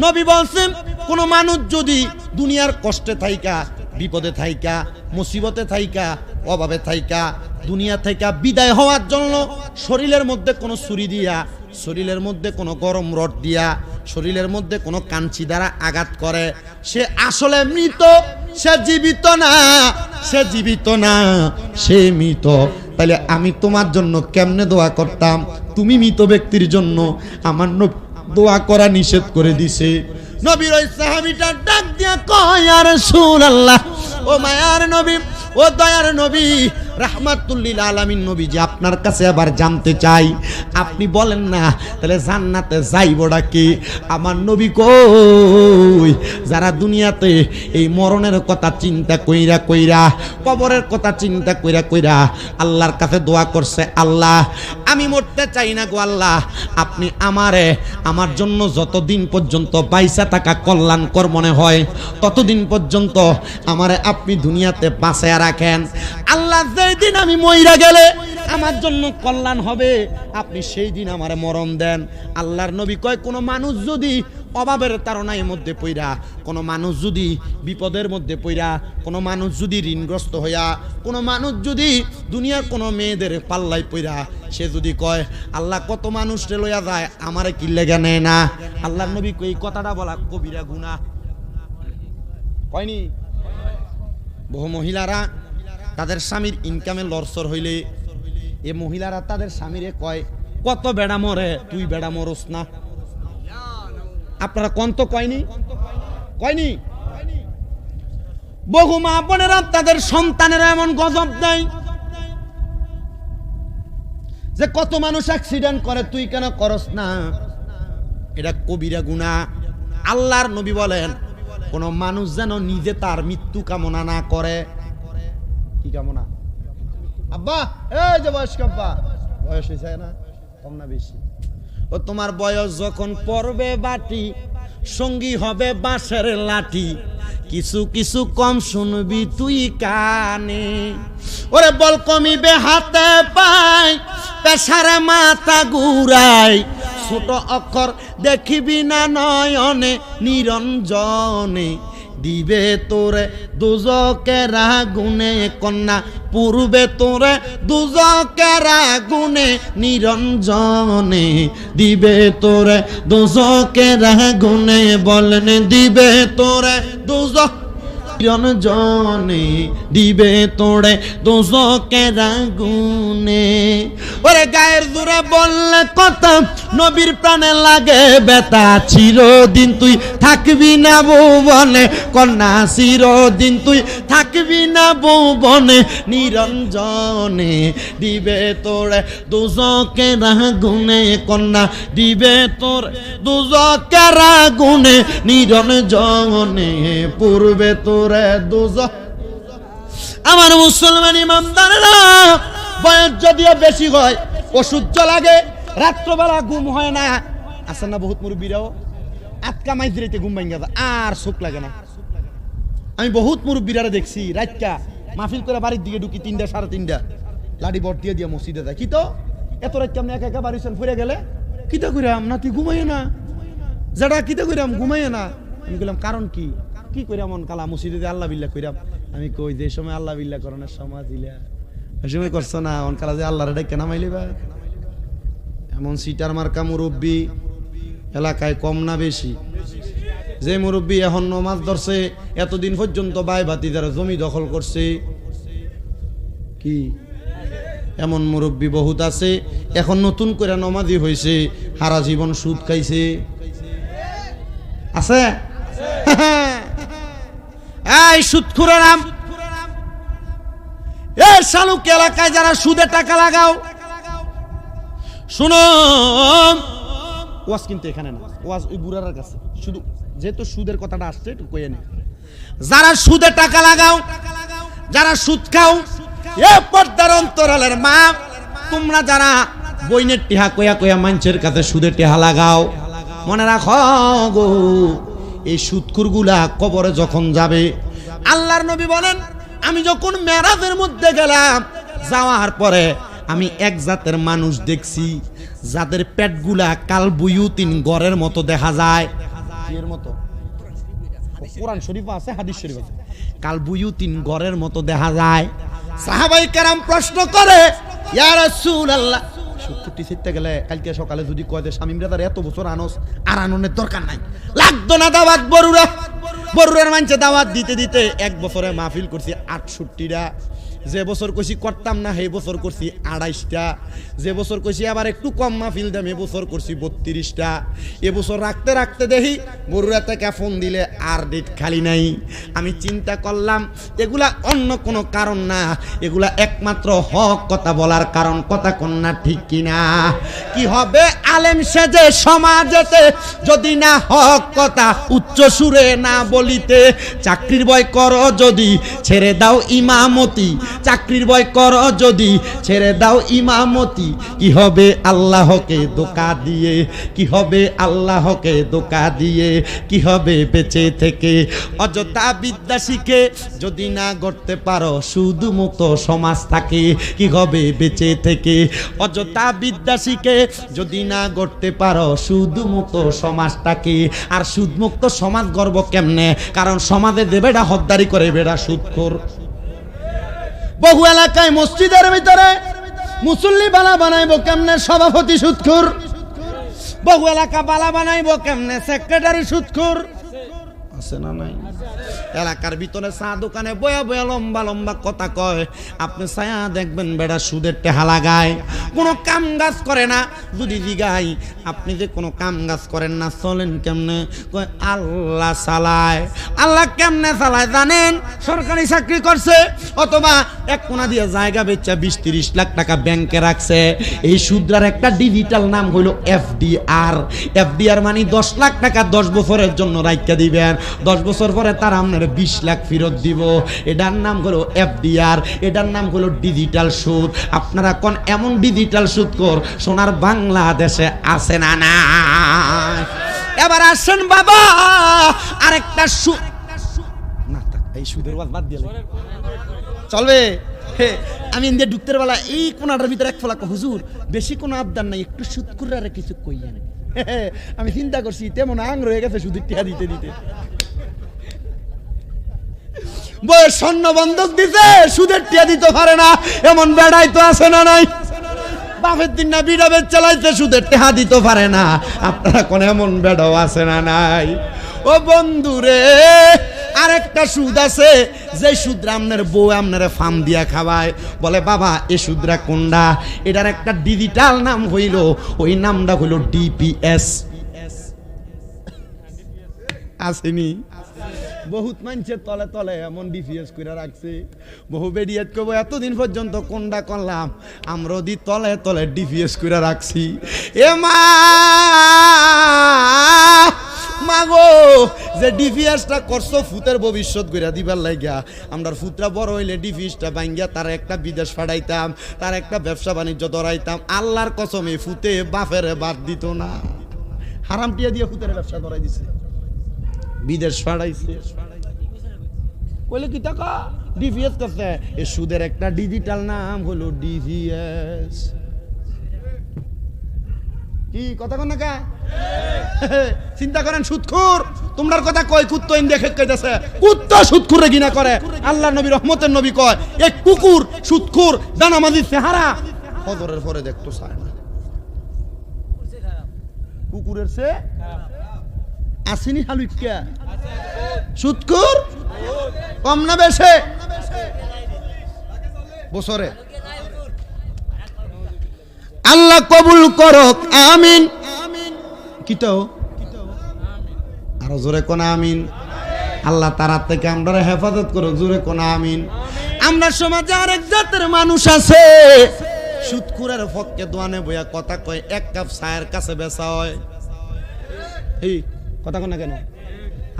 নবী বলছেন কোন মানুষ যদি দুনিয়ার কষ্টে থাইকা, বিপদে থাইকা, মুসিবতে থাইকা, অভাবে থাইকা, দুনিয়া থেকে বিদায় হওয়ার জন্য শরীরের মধ্যে কোনো ছুরি দিয়া, শরীরের মধ্যে কোনো গরম রড দিয়া, শরীরের মধ্যে কোনো কাঞ্চি দ্বারা আঘাত করে, সে আসলে মৃত, সে জীবিত না, সে জীবিত না, সে মৃত। তাহলে আমি তোমার জন্য কেমনে দোয়া করতাম? তুমি মৃত ব্যক্তির জন্য আমার দোয়া করা নিষেধ করে দিছে। নবীর ওই সাহাবীটা ডাক দিয়া কয় ইয়া রাসূলুল্লাহ, ও মায়ার নবী, ও দয়ার নবী, রাহমাতুল্লিল আলামিন নবী, যে আপনার কাছে আবার জানতে চাই, আপনি বলেন না তাহলে জান্নাতে যাইবটা কি? আমার নবী কই যারা দুনিয়াতে এই মরণের কথা চিন্তা কইরা কইরা, কবরের কথা চিন্তা কইরা কইরা আল্লাহর কাছে দোয়া করছে, আল্লাহ আমি মরতে চাই না গো আল্লাহ, আপনি আমারে আমার জন্য যতদিন পর্যন্ত বাইসা থাকা কল্যাণকর মনে হয় ততদিন পর্যন্ত আমারে আপনি দুনিয়াতে বাঁচায়া রাখেন। আল্লাহ যেই দিন আমি মইরা গেলে আমার জন্য কল্যাণ হবে আপনি সেই দিন আমারে মরণ দেন। আল্লাহর নবী কয় কোন মানুষ যদি অভাবের তাড়নার মধ্যে পইরা, কোন মানুষ যদি বিপদের মধ্যে পইরা, কোন মানুষ যদি ঋণগ্রস্ত হইয়া, কোন মানুষ যদি দুনিয়ার কোন মেয়েদের পাল্লাই পইরা সে যদি কয় আল্লাহ কত মানুষরে লইয়া যায় আমারে কি লেগে নেয় না, আল্লাহর নবী কই এই কথাটা বলা কবিরা গুনাহ কয়নি? বহু মহিলারা তাদের স্বামীর ইনকামে লরসর হইলে এ মহিলারা তাদের স্বামীরে কয় কত বেড়া মরে, তুই বেড়া মরস না। আপনারা কন্ত কয়নি? কয়নি? বহু মা বোনেরা তাদের সন্তানেরা এমন গজব দেয় যে কত মানুষ অ্যাক্সিডেন্ট করে, তুই কেন করস না? এটা কবিরা গুনাহ। আল্লাহর নবী বলেন কোন মানুষ যেন নিজে তার মৃত্যু কামনা না করে। কি কামনা? আব্বা এই যে বয়স্ক আব্বা, বয়স হয়েছে না, কম না বেশি? ও তোমার বয়স যখন পড়বে বাটি, সঙ্গী হবে বাঁশের লাঠি, কিছু কিছু কম শুনবি তুই কানে। ওরে বল কমিবে হাতে পাই, পেশারে মাথা ঘুরাই, ছোট অক্ষর দেখিবি না নয়নে নিরঞ্জনে, দিবে তোরে দুজকের আগুনে কন্যা, পূর্বে তোরে দুজকের আগুনে নিরঞ্জনে, দিবে তোরে দুজকের আগুনে, বলেন দিবে তোরে দুজক নিরঞ্জনে, দিবে তোরে দুজকের আগুনে। ওরে গায়ের জোরে বললে কথা, নবীর প্রাণে লাগে ব্যথা, চিরদিন তুই থাকবি না ভুবনে কন্যা, চিরদিন তুই থাকবি না ভুবনে নিরঞ্জনে, দিবে তোরে দুজকের আগুনে কন্যা, দিবে তোরে দুজকের আগুনে নিরঞ্জনে, পূর্বে তোরে দুজক। আমার মুসলমান ইমানদাররা, বয়স যদিও বেশি হয়, অসহ্য লাগে, রাত্রবেলা ঘুম হয় না, আছে না বহুত মুরব্বীরাও আটকা মাইজরিতে ঘুম ভাঙ্গা যায় আর চোখ লাগে না। আমি বহুত মুরব্বীরা দেখছি রাতটা মাহফিল করে বাড়ির দিকে ঢুকি 3টা 3:30 লাঠি বট দিয়ে দিয়া মসজিদে যায়। কি তো এত রাত কেমন একা একা বাড়িছেন ফুরে গেলে কিতা কইরাম না, তুই ঘুমাইয়ে না, যারা কিতা কইরাম ঘুমাইয়ে না। আমি বললাম কারণ কি? কি কইরাম মন কালা মসজিদে আল্লাহ বিল্লাহ কইরাম। আমি কই যে সময় আল্লাহ বিল্লাহ করণের সময় দিলা ওই সময় করছো না, অন কালা যে আল্লাহর ডাইকা নামাইলিবা। এমন সিটার মার্কা মুরব্বী এলাকায় কম না বেশি? যে মুরব্বী এখন নমাজ ধরছে, এতদিন পর্যন্ত বাই বাতি যারা জমি দখল করছে, কি এমন মুরব্বী বহুত আছে। এখন নতুন করে নমাজি হয়েছে, সারা জীবন সুদ খাইছে। আছে? এই সুদখোরের নাম, এই শালুক এলাকায় যারা সুদে টাকা লাগাও, শুনো, ওয়াজ কিন্তু এখানে না, ওয়াজ ওই বুড়ার কাছে। শুধু যেহেতু সুদের কথাটা আসছে একটু কইয়ে নি। যারা সুদে টাকা লাগাও, যারা সুদ খাও, এ পর্দার অন্তরালের মা, তোমরা যারা বইনের টিহা কইয়া কইয়া মানুষের কাছে সুদে টিহা লাগাও, মনে রাখো গো, এই সুদখোরগুলা কবরে যখন যাবে, আল্লাহর নবী বলেন, আমি যখন মেরাজের মধ্যে গেলাম, যাওয়ার পরে আমি এক জাতের মানুষ দেখছি যাদের পেটগুলা কাল বুয়ুতিন গড়ের মতো দেখা যায়। এর মতো কোরআন শরীফ আছে, হাদিস শরীফ আছে, কাল বুয়ুতিন গড়ের মতো দেখা যায়। সাহাবায়ে কেরাম প্রশ্ন করে, ইয়া রাসূলুল্লাহ, 70 ছিটতে গেলে কালকে সকালে যদি কয় যে শামিমরা তার এত বছর আনস, আর আননের দরকার নাই, লাগতো না দাওয়াত। বরুরার মানুষে দাওয়াত দিতে দিতে এক বছরে মাহফিল করছি 68টা। যে বছর কইছি করতাম না সেই বছর করছি 28টা। যে বছর কইছি আবার একটু কম মাহফিল দাম, এ বছর করছি 32টা। এবছর রাখতে রাখতে দেখি বরুরা থেকে ফোন দিলে আর ডেট খালি নাই। আমি চিন্তা করলাম এগুলা অন্য কোনো কারণ না, এগুলা একমাত্র হক কথা বলার কারণ। কথা কন্যা ঠিক কিনা? কি হবে আলেম সেজে সমাজেতে যদি না হক কথা উচ্চ সুরে না বলিতে? চাকরির ভয় করো যদি ছেড়ে দাও ইমামতি, চাকরির ভয় করো যদি ছেড়ে দাও ইমামতি। কি হবে আল্লাহকে ধোঁকা দিয়ে? কি হবে আল্লাহকে ধোঁকা দিয়ে? কি হবে বেঁচে থেকে? অযথা বিদ্যা শিখে যদি না গড়তে পারো সুদ মুক্ত সমাজ থাকে, কি হবে বেঁচে থেকে? অযথা বিদ্যা শিখে যদি না গড়তে পারো সুদ মুক্ত সমাজটাকে। আর সুদ মুক্ত সমাজ গড়ব কেমনে? কারণ সমাজে দেবেটা হদ্দারি করে, বেড়া সুদখোর। বহু এলাকায় মসজিদের ভিতরে মুসল্লি বালা বানাইবো কেমনে? সভাপতি সুদখোর। বহু এলাকা বালা বানাইবো কেমনে? সেক্রেটারি সুদখোর। আছে না নাই? এলাকার ভিতরে চা দোকানে বয়া বয়া লম্বা লম্বা কথা কয়, আপনি ছায়া দেখবেন বেড়া সুদের টেহা লাগায়, কোনো কাম কাজ করে না। যদি জিগাই আপনি যে কোনো কাম কাজ করেন না, চলেন কেমনে? কয় আল্লাহ চালায়। আল্লাহ কেমনে চালায় জানেন? সরকারি চাকরি করছে, অথবা এক কোনা দিয়ে জায়গা বেচা 20-30 লাখ টাকা ব্যাংকে রাখছে। এই সুদরার একটা ডিজিটাল নাম হইল এফডিআর। এফডিআর মানে 10 লাখ টাকা 10 বছরের জন্য রাখতে দিবেন, 10 বছর পরে তার আপনার 20 লাখ ফেরত দিব। এটার নাম হলো এফডিআর, এটার নাম হলো ডিজিটাল সুদ। আপনারা কোন এমন ডিজিটাল সুদ কর সোনার বাংলাদেশে আছে না? না। এবার আসেন বাবা, আরেকটা সুদ না, এই সুদের ওয়াজ বাদ দিয়ে চলবে। আমি ইন্ডিয়া ঢুকতে বেলা এই কোনাটার ভিতরে এক ফলাক, হুজুর বেশি কোনো আবদার নাই, একটু সুদ করে আর কিছু কইয়েন। আমি চিন্তা করছি তেমন আং রয়ে গেছে সুদের টিয়া দিতে দিতে। বয়স স্বর্ণ বন্ধক দিতে সুদের টিয়া দিতে পারে না, এমন বেড়াই তো আছে না নাই? বাপের দিন না বিড়া বেচ চালাইতে সুদের টিয়া দিতে পারে না। আপনারা কোন এমন বেড়াও আছে না নাই? ও বন্ধুরে, আরেকটা সুদ আছে, যে সুদরা আপনার বউ আপনার ফার্ম দিয়া খাওয়ায়। বলে বাবা এ সুদরা কোনটা? এটার একটা ডিজিটাল নাম হইল, ওই নামটা হইল ডিপিএস। আসেনি? বহুত মানুষের তলে তলে এমন ডিপিএস করে রাখছে। বহু বেরিয়ে কব এতদিন পর্যন্ত কোনটা করলাম, আমরা দি তলে তলে ডিপিএস করে রাখছি। এ মাগো, যে ডিপিএসটা করছো ফুতের ভবিষ্যৎ গড়া দিবার লাগিয়া, আমরা ফুতরা বড় হইলে ডিপিএসটা ভাঙ্গিয়া তার একটা বিদেশ ফাড়াইতাম, তার একটা ব্যবসা বাণিজ্য ধরাইতাম। আল্লাহর কসমে ফুতে বাপের বাদ দিত না, হারাম টিয়া দিয়ে ফুতের ব্যবসা ধরাই দিছে, বিদেশ ফাড়াইছে। কইলে কি টাকা ডিপিএস করছে? এই সুদের একটা ডিজিটাল নাম হলো ডিপিএস। কি কথা কন না কা? চিন্তা করেন সুদখোর। তোমরার কথা কয় কুত্তো ইন দেখে কইতাছে, কুত্তো সুদখোরে ঘৃণা করে। আল্লাহ নবী রহমতের নবী কয় এক কুকুর সুদখোর দানামাজি চেহারা ফজরের পরে দেখতো চায় না। কুকুরের সে আসেনি হালুইকা সুদখোর কম না বেশি বছরে? আল্লাহ কবুল করক, আমিন। কিটাও আর আরো জোরে কোন আমিন। আল্লাহ তার থেকে আমরা হেফাজত করো, জোরে কোন আমিন। আমরা সমাজে আরেক জাতের মানুষ আছে, সুদখোরের পক্ষে দোয়ানে বইয়া কথা কয়, এক কাপ চায়ের কাছে বেচা হয়। এই কথা কয় না কেন?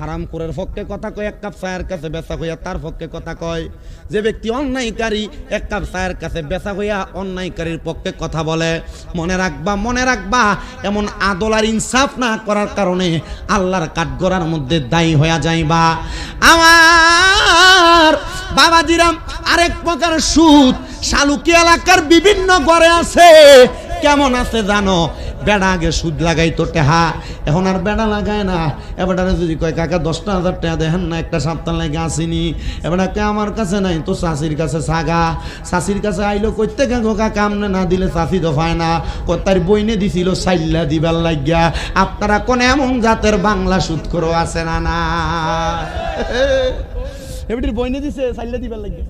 হারামখোরের পক্ষে কথা কয়, এক কাপ চায়ের কাছে বেচা হইয়া তার পক্ষে কথা কয়। যে ব্যক্তি অন্যায়কারী এক কাপ চায়ের কাছে বেচা হইয়া অন্যায়কারীর পক্ষে কথা বলে। মনে রাখবা, মনে রাখবা, এমন আদল আর ইনসাফ না করার কারণে আল্লাহর কাঠগড়ার মধ্যে দায়ী হইয়া যাইবা। আমার বাবাজিরাম, আরেক প্রকার সুদ শালুকি এলাকার বিভিন্ন ঘরে আছে। কেমন আছে জানো? বেড়া আগে সুদ লাগাইতো টেহা, এখন আর বেড়া লাগায় না। এবারে যদি কয় কাকা 10,000 টাকা দেখেন না, একটা সপ্তাহ লাগে আসিনি, এবারে কে আমার কাছে নাই তো চাষির কাছে সাগা। চাষির কাছে আইলো কইতে গো কাকা, আমনে না দিলে চাষি তো পায় না। তার বইনে দিছিল সাইল্লা দিবার লাগিয়া। আপনারা কোন এমন জাতের বাংলা সুদ করো আছে না? না এবারে বইনে দিছে সাইল্লা দিবার লাগিয়া।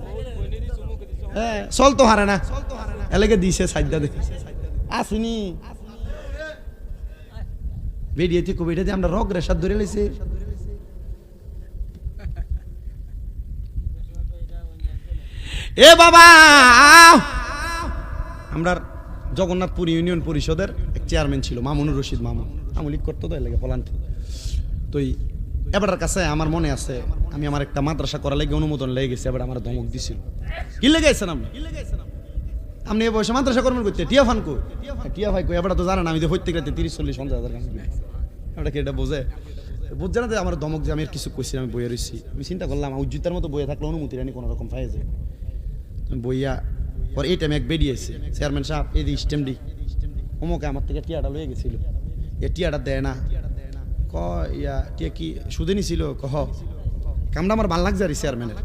হ্যাঁ, চল তো হারে না, এলাকে দিছে সাইডা দেখি আসিনি। বেরিয়ে থেকে বেরিয়ে আমরা রগ রেশাদ ধরে লাইছি। এ বাবা, আমরা জগন্নাথপুর ইউনিয়ন পরিষদের এক চেয়ারম্যান ছিল মামুনুর রশিদ। মামুন আমলিক করতো তো এলাকা পলান্তি। তো এবারের কাছে আমার মনে আছে, আমি আমার একটা মাদ্রাসা করা লেগে অনুমোদন লেগে গেছে। এবার আমার ধমক দিছিল। কি লেগে গেছেন আপনি? আপনি এ বয়সে মাদ্রাসা করবেন করতে? টিয়া ফান কো, টিয়া ভাই কো। এবার তো জানেন আমি তো প্রত্যেক রাতে 30-40-50 হাজার এটা কি এটা বোঝে? বুঝছে না যে আমার ধমক যে আমি আর কিছু কইছি, আমি বইয়ে রইছি। আমি চিন্তা করলাম উজ্জিতার মতো বইয়ে থাকলে অনুমতি রানি কোনো রকম পাই যায়। বইয়া পর এই টাইমে এক বেরিয়েছে, চেয়ারম্যান সাহেব এই যে স্টেমডি অমুকে আমার থেকে টিয়াটা লয়ে গেছিল। এ টিয়াটা দেয় না, ক ইয়া টিয়া কি সুদে নিছিল? কহ কামটা আমার ভাল লাগছে। আর চেয়ারম্যানের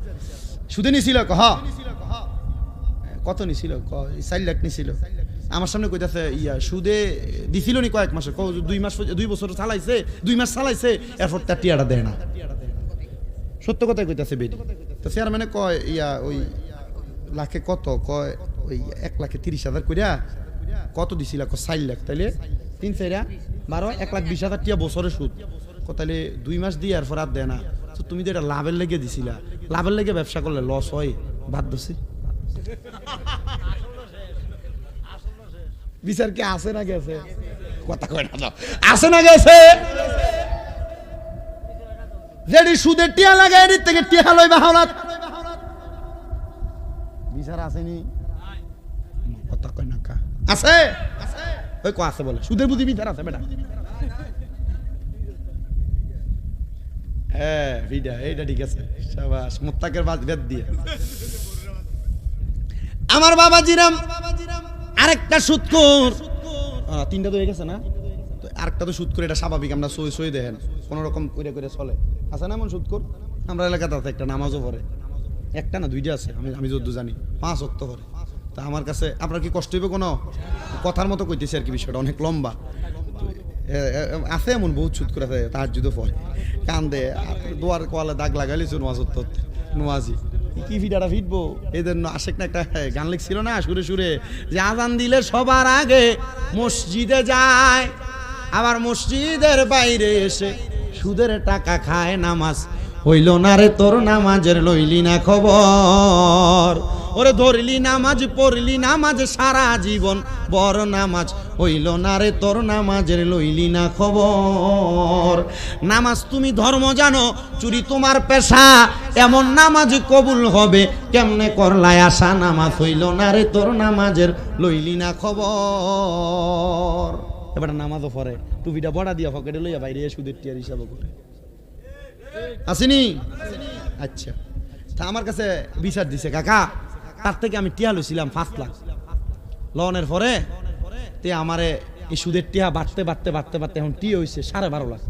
সুদে নিছিল? কহ কত নিছিল? 4 লাখ নিছিল। আমার সামনে কইতাছে ইয়া সুদে দিছিল নি কয়েক মাসে, 2 বছর চালাইছে, 2 মাস চালাইছে, এরপর তার টিয়াটা দেয় না। সত্য কথাই কইতাছে বেডি। তো চেয়ারম্যানে কয় ইয়া ওই লাখে কত? কয় ওই 1,30,000 কইরা। কত দিছিল? 4 লাখ। তাইলে 3-4 12 1,20,000 টিয়া বছরে সুদ। তাইলে 2 মাস দিয়ে এরপর আর দেয় না। তো তুমি তো এটা লাভের লেগে দিছিলা, লাভের লেগে ব্যবসা করলে লস হয়, বাদ দছি। বিচার কি আছে না গেছে? কথা কয় না, আছে না গেছে? যেটি সুদের টিয়া লাগায় এর থেকে টিয়া লইবা হাওলাত বিচার আসেনি? কথা কয় না কা আছে? ওই কো আছে বলে সুদের বুদ্ধি বিচার আছে বেটা। হ্যাঁ ভিডা এইটা ঠিক আছে, শাবাশ। মুত্তাকের বাদ বেদ দিয়ে আমার বাবাজিরাম আরেকটা সুদখোর। 3টা তো হয়ে গেছে না? তো আরেকটা তো সুদখোর, এটা স্বাভাবিক। আমরা সই দেখেন কোন রকম করে করে চলে। আছে না এমন সুদখোর? আমরা এলাকাতে আছে একটা, নামাজও পড়ে। একটা না 2টা আছে, আমি যদ্দূর জানি 5 ওয়াক্ত করে। তা আমার কাছে আপনার কি কষ্ট হইবে? কোনো কথার মতো কইতেছি আর কি, বিষয়টা অনেক লম্বা। আছে এমন বহুত সুদখোর আছে, তাহাজ্জুদ পড়ে, কান্দে, দোয়ার কোয়ালে দাগ লাগাইলিছ নোয়াজি। কি ভিডিওটা ফিটবো এদের আশেক না একটা গান লিখছিল না সুরে সুরে, যে আজান দিলে সবার আগে মসজিদে যায়, আবার মসজিদের বাইরে এসে সুদের টাকা খায়। নামাজ হইল না রে তোর, নামাজের লইলি না খবর। ওরে ধরলি নামাজ, পড়লি নামাজ সারা জীবন, বড় নামাজ হইল না রে তোর, নামাজের লইলি না খবর। নামাজ তুমি ধর্ম জানো, চুরি তোমার পেশা, এমন নামাজ কবুল হবে কেমনে করলাই আশা। নামাজ হইল না রে তোর, নামাজের লইলি না খবর। এবার নামাজও পড়ে, টুপিটা বড়া দিয়া পকেটে লইয়া বাইরে সুদের টিয়ার হিসাব করে। আসেনি? আচ্ছা, তা আমার কাছে বিচার দিছে কাকা, তার থেকে আমি টিয়া লইছিলাম 5 লাখ। লোনের পরে তে আমারে এই সুদের টিয়া বাড়তে বাড়তে বাড়তে বাড়তে এখন টি হইছে 12.5 লাখ।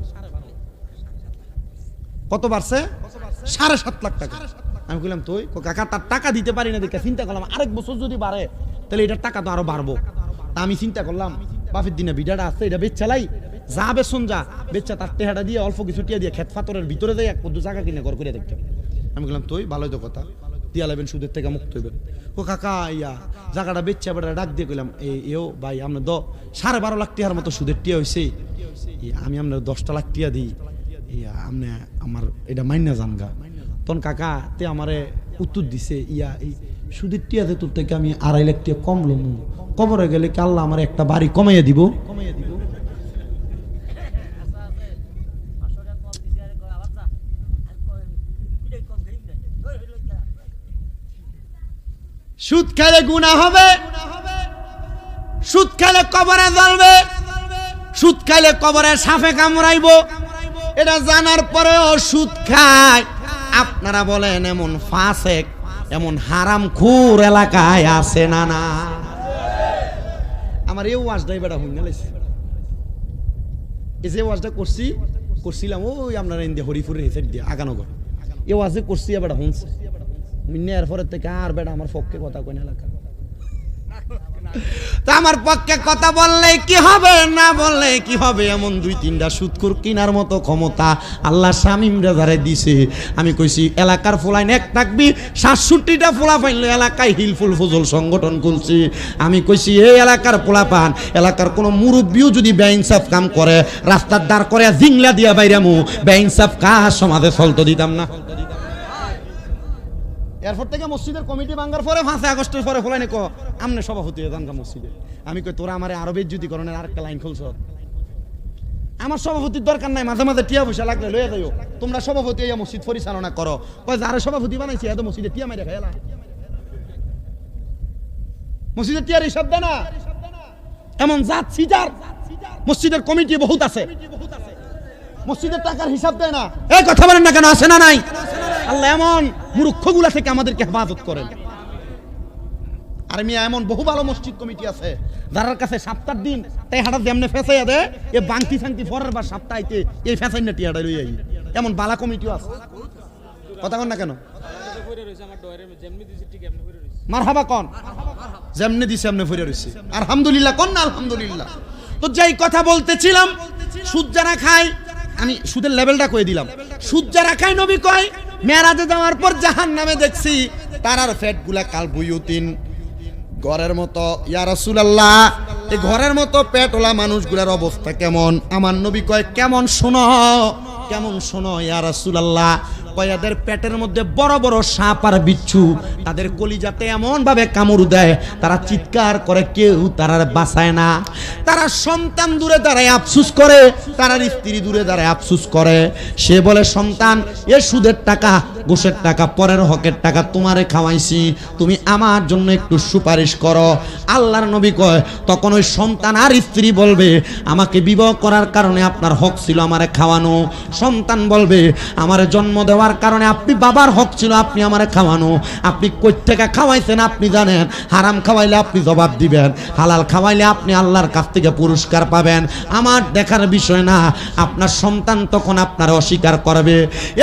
কত বাড়ছে? 7.5 লাখ টাকা। আমি কইলাম তুই কাকা তার টাকা দিতে পারি না দেখে চিন্তা করলাম আরেক বছর যদি বাড়ে তাহলে এটার টাকা তো আরো বাড়বো। তা আমি চিন্তা করলাম বাপের দিনে বিডাটা আছে, এটা বেচালাই যা বেসন যা বেচা, তার টেহাটা দিয়ে অল্প কিছু টিয়া দিয়ে খেত ফাতরের ভিতরে যাই 1-2 জায়গা কিনে ঘর করে দেখতাম। আমি বললাম তুই ভালোই তো কথা, টিয়া লাইবেন সুদের থেকে মুক্ত হইবেন। ও কাকা ইয়া জায়গাটা বেচা বেটা ডাক দিয়ে কইলাম এও ভাই আপনার 12.5 লাখ টিয়ার মতো সুদের টিয়া হয়েছে, আমি আপনার 10 লাখ টিয়া দিই, ইয়া আপনি আমার এটা মাইনা জানগা তখন কাকা তে আমারে উত্তর দিছে ইয়া এই সুদের টিয়াতে তোর থেকে আমি 2.5 লাখ টাকা কম লমু কবরে গেলে কি আল্লাহ আমার একটা বাড়ি কমাইয়া দিব সুদ খেলে গুনাহ হবে সুদ খেলে কবরে জ্বলবে সুদ খাইলে কবরে সাপে কামড়াইব এটা জানার পরেও সুদ খায় আপনারা বলেন এমন ফাসেক এমন হারামখোর এলাকায় আছে না না আমার এই ওয়াজটাই বেটা হইনা লাইছে এই যে ওয়াজটা করছিলাম ওই আপনারা ইন্ডিয়া হরিপুরের এই সাইড দিয়ে আগানগর এই ওয়াজে করছি বেটা শুনছে মিন্নে এরপরের থেকে আর বেটা আমার পক্ষে কথা কই না এলাকা তা আমার পক্ষে কথা বললে কি হবে না বললে কি হবে এমন 2-3টা সুদখোর কিনার মতো ক্ষমতা আল্লাহ শামীম রেজারে দিছে আমি কইছি এলাকার ফলাইন এক থাকবি 67টা ফোলা পাইল এলাকায় হিলফুল ফজল সংগঠন খুলছি আমি কইছি এই এলাকার পোলাপান এলাকার কোনো মুরব্বিও যদি বেইনসাফ কাম করে রাস্তার দাঁড় করে জিংলা দিয়া বাইরামু বেইনসাফ কাজ সমাজে চলতে দিতাম না এরপর থেকে মসজিদের কমিটি ভাঙার পরে 5 আগস্টের পরে ফলাইনে ক আমনে সভাপতি হয়ে জানগা মসজিদে আমি কই তোরা আমারে আরো বেজ্জুতিকরণের আরেকটা লাইন খুলছ আমার সভাপতির দরকার নাই মাঝে মাঝে টিয়া পয়সা লাগলে লইয়া যাইও তোমরা সভাপতি হইয়া মসজিদ পরিচালনা করো কই যারা সভাপতি বানাইছে এত মসজিদে টিয়া মাইরা খাইলা মসজিদে টিয়ার হিসাব দেয় না এমন জাত সিজার মসজিদের কমিটি বহুত আছে মসজিদের টাকার হিসাব দেয় না এই কথা বলেন না কেন আছে না নাই আল্লাহ এমন মূর্খগুলা থেকে আমাদেরকে হেফাজত করেন আর মিয়া এমন বহু ভালো মসজিদ কমিটি আছে যার কাছে সপ্তাহ দিন তাই হাঁটা যেমনে ফেসাইয়া দেয় এ বাংতি সাংতি ফরের বার সপ্তাহে এই ফেসাই না টিয়াটা লই আই এমন বালা কমিটিও আছে কথা কন না কেন মারহাবা কোন যেমনে দিছে এমনি ফিরে রইছে আলহামদুলিল্লাহ কোন না আলহামদুলিল্লাহ তো যেই কথা বলতেছিলাম সুদ যারা খায় আমি সুদের লেভেলটা কই দিলাম সুদ যারা খায় নবী কয় মেরাজে যাওয়ার পর জাহান্নামে দেখছি তারার পেটগুলা কাল বুয়ুতিন ঘরের মতো ইয়া রাসূলুল্লাহ এই ঘরের মতো পেটওয়ালা মানুষগুলার অবস্থা কেমন আমার নবী কয় কেমন শোনো ইয়া রাসূলুল্লাহ কয়াদের পেটের মধ্যে বড় বড় সাপ আর বিচ্ছু তাদের কলিজাতে এমন ভাবে কামড় দেয় তারা চিৎকার করে কেউ তারা বাঁচায় না তারা সন্তান দূরে দাঁড়ায় আফসোস করে তার স্ত্রী দূরে দাঁড়ায় আফসোস করে সে বলে সন্তান এ সুদের টাকা ঘুষের টাকা পরের হকের টাকা তোমারে খাওয়াইছি তুমি আমার জন্য একটু সুপারিশ করো আল্লাহর নবী কয় তখন ওই সন্তান আর স্ত্রী বলবে আমাকে বিবাহ করার কারণে আপনার হক ছিল আমারে খাওয়ানো সন্তান বলবে আমারে জন্ম দেওয়ার কারণে আপনি বাবার হক ছিল আপনি আমারে খাওয়ানো আপনি কই থেকে খাওয়াইছেন আপনি জানেন হারাম খাওয়াইলে আপনি জবাব দিবেন হালাল খাওয়াইলে আপনি আল্লাহর কাছ থেকে পুরস্কার পাবেন আমার দেখার বিষয় না আপনার সন্তান তখন আপনার অস্বীকার করবে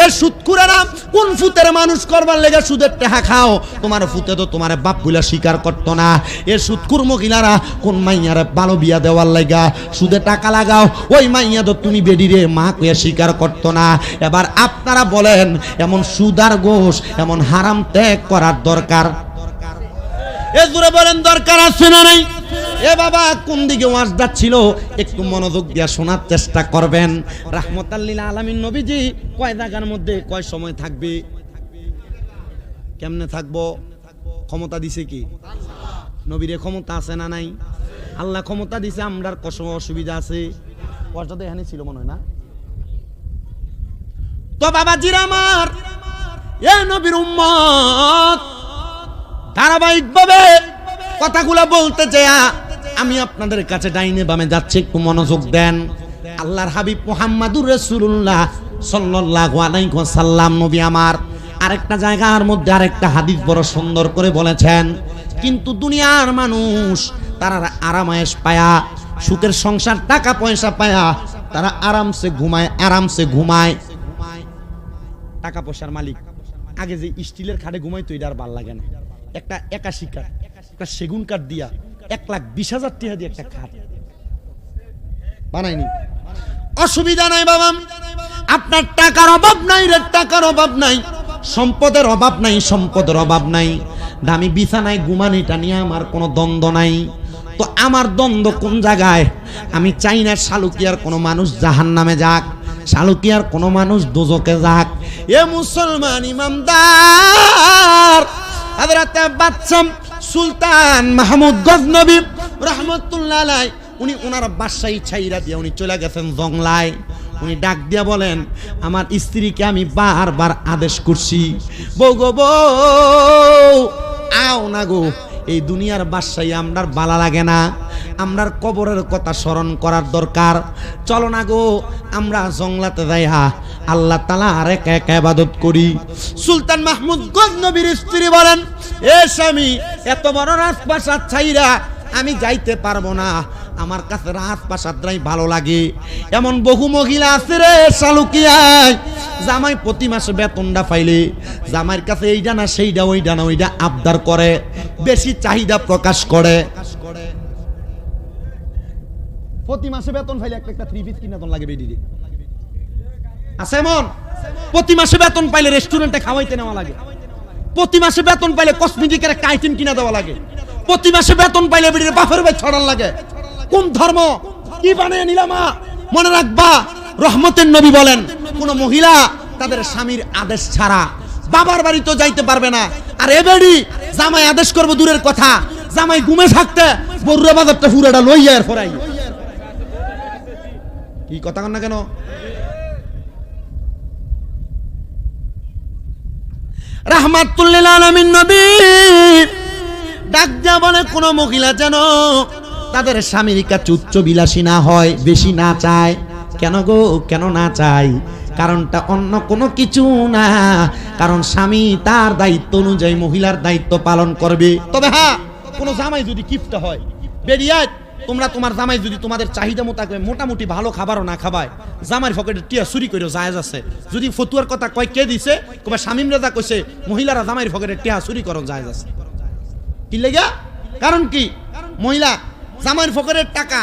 এ সুদখোরেরা কোন ফুতের মানুষ করবার লেগে সুদের টাকা খাও তোমার ফুতে তো তোমার বাপ বলে স্বীকার করতো না এ সুদখোর মহিলারা কোন মাইয়ারে ভালো বিয়া দেওয়ার লাগা সুদে টাকা লাগাও ওই মাইয়া তো তুমি বেডিরে মা কইয়া স্বীকার করতো না এবার আপনারা বলেন এমন সুদার ঘোষ এমন হারাম ত্যাগ করার দরকার এ জোরে বলেন দরকার আছে না নাই এ বাবা কোন দিকে ওয়াজটা ছিল একটু মনোযোগ দিয়ে শোনার চেষ্টা করবেন রাহমাতাল লিল আলামিন নবীজি কয় জায়গার মধ্যে কয় সময় থাকবে কেমনে থাকবো ক্ষমতা দিছে কি নবীরে ক্ষমতা আছে না নাই আল্লাহ ক্ষমতা দিছে আমরার কষ্ট অসুবিধা আছে ওয়াজটা তো এখানে ছিল মনে হয় না তো বাবাজিরা আমার এ নবীর উম্মত ধারাবাহিকভাবে কথাগুলো বলতে চাই আমি আপনাদের কাছে ডাইনে বামে যাচ্ছি একটু মনোযোগ দেন আল্লাহর হাবিব মুহাম্মাদুর রাসূলুল্লাহ সাল্লাল্লাহু আলাইহি ওয়াসাল্লাম নবী আমার আরেকটা জায়গার মধ্যে আরেকটা হাদিস বড় সুন্দর করে বলেছেন কিন্তু দুনিয়ার মানুষ তারা আরামায়েশ পায়া সুখের সংসার টাকা পয়সা পায়া তারা আরামসে ঘুমায় টাকা পয়সার মালিক আগে যে স্টিলের খাটে ঘুমাইতো এটা আর ভাল লাগে না একটা 81 কাঠ একটা সেগুন কাঠ দিয়া 1,20,000 টাকা দিয়ে একটা খাট বানাইনি অসুবিধা নাই বাবা আপনার টাকার অভাব নাই রে টাকার অভাব নাই সম্পদের অভাব নাই দামি বিছানায় ঘুমানিটা নিয়ে আমার কোনো দ্বন্দ্ব নাই তো আমার দ্বন্দ্ব কোন জায়গায় আমি চাই না শালুকিয়ার কোনো মানুষ জাহান্নামে যাক শালুকিয়ার কোনো মানুষ দোজকে যাক। এ মুসলমান ইমামদার হযরত বাদশাহ সুলতান মাহমুদ গজনবী রহমতুল্লাহ আলাইহি উনি ওনার বাদশাহী ছাইরা দিয়ে উনি চলে গেছেন জংলায়। উনি ডাক দিয়া বলেন, আমার স্ত্রীকে আমি বারবার আদেশ করছি, বউ গো বউ আও না গো, এই দুনিয়ার বাদশাহী আমরার বালা লাগে না, আমরার কবরের কথা স্মরণ করার দরকার, চলো না গো আমরা জংলাতে যাইয়া আল্লাহ তাআলা আর একা একা ইবাদত করি। সুলতান মাহমুদ গজনবীর স্ত্রী বলেন, এ স্বামী, এত বড় রাজপ্রাসাদ ছাইরা আমি যাইতে পারবো না, আমার কাছে রাজপ্রাসাদটাই ভালো লাগে। এমন বহু মহিলা আছে রে শালুকিয়ায়, জামাই প্রতি মাসে বেতনটা পাইলে জামাইয়ের কাছে এইটা না সেইটা ওইটা না ওইটা আবদার করে, বেশি চাহিদা প্রকাশ করে। প্রতি মাসে বেতন পাইলে একটা একটা থ্রি পিস কিনা তো লাগে বেডিরে আছে এমন। প্রতি মাসে বেতন পাইলে রেস্টুরেন্টে খাওয়াইতে নেওয়া লাগে, প্রতি মাসে বেতন পাইলে কসমেটিকের একটা আইটেম কিনা দেওয়া লাগে, প্রতি মাসে বেতন পাইলে বেডিরে বাপের ভাই ছড়ার লাগে। কোন ধর্ম কি বানিয়ে নিলামা? মনে রাখবা, রহমতের নবী বলেন, কোন মহিলা তাদের স্বামীর আদেশ ছাড়া বাবার বাড়ি তো যাইতে পারবে না। আর এ বেডি জামাই আদেশ করবো দূরের কথা, জামাই ঘুমে থাকতে বড়ুয়া বাজারটা পুরাটা লইয়া এর ফরাই। কি কথা কন না কেন? রাহমাতুল্লিল আলামিন নবী ডাক দিয়া বলে, কোন মহিলা যেন তাদের স্বামীর কাছে উচ্চ বিলাসী না হয়, বেশি না চায়। কেন গো, কেন না চাই? কারণটা অন্য কোনো কিছু না, কারণ স্বামী তার দায়িত্ব অনুযায়ী মহিলার দায়িত্ব পালন করবে। তবে হ্যাঁ, কোন জামাই যদি কিফট হয়, বেরিয়ায় তোমরা তোমার জামাই যদি তোমাদের চাহিদা মোতাবেক মোটামুটি ভালো খাবারও না খাবায়, জামাইয়ের পকেটে টিয়া চুরি করেও জায়েজ আছে। যদি ফতুয়ার কথা কয় কে দিছে, কবে শামীম রাজা কইছে মহিলারা জামাইয়ের পকেটে টিয়া চুরি করো জায়েজ আছে। কি লাগা? কারণ কি? মহিলা জামাইয়ের পকেটের টাকা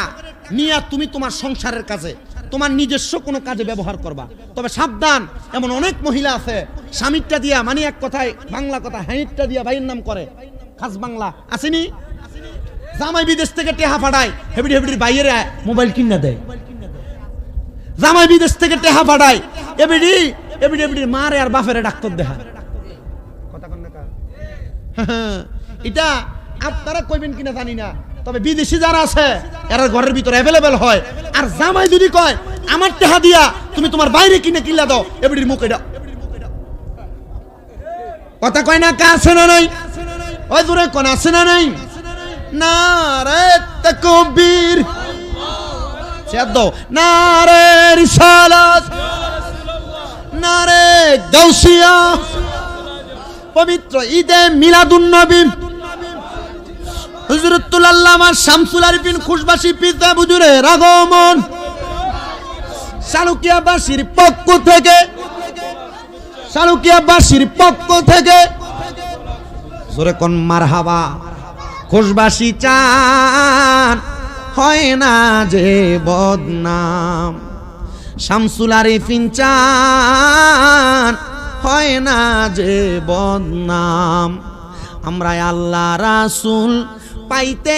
নিয়ে তুমি তোমার সংসারের কাজে, তোমার নিজস্ব কোনো কাজে ব্যবহার করবা। তবে সাবধান, এমন অনেক মহিলা আছে স্বামীরটা দিয়া, মানে এক কথায় বাংলা কথা হ্যাঁটটা দিয়া ভাইয়ের নাম করে, খাস বাংলা আসেনি? জামাই বিদেশ থেকে টেহা পাঠায়, হেবিডি হেবিডির বাইরে মোবাইল কিনা দেয়। জামাই বিদেশ থেকে টেহা পাঠায়, এবিডি এবিডি এবিডির মারে আর বাপেরে ডাক্তার দেখা। কথা কন না কা? এটা আপনারা কইবেন কিনা জানি না, তবে বিদেশি যারা আছে এরা ঘরের ভিতরে অ্যাভেলেবেল হয়। আর জামাই যদি কয় আমার টেহা দিয়া তুমি তোমার বাইরে কিনে কিলা দাও, এবিডির মুখ এটা। কথা কয় না কা? আছে না নাই? ওই দূরে কোন আছে না নাই? নারে তাকবীর, শব্দ নারে রিসালাত, নারে গাউসিয়া, পবিত্র ঈদে মিলাদুন নবী হযরতুল আল্লামা শামসুল আরিফিন খুশবাসী পিতা হুজুরের আগমন, শালুকিয়াবাসীর পক্ষ থেকে, শালুকিয়াবাসীর পক্ষ থেকে জোরে কোন মারহাবা। খুশবাসী চান হয় না যে বদনাম, শামসুল আরিফিন চান হয় না যে বদনাম। আমরা আল্লাহ রাসূল পাইতে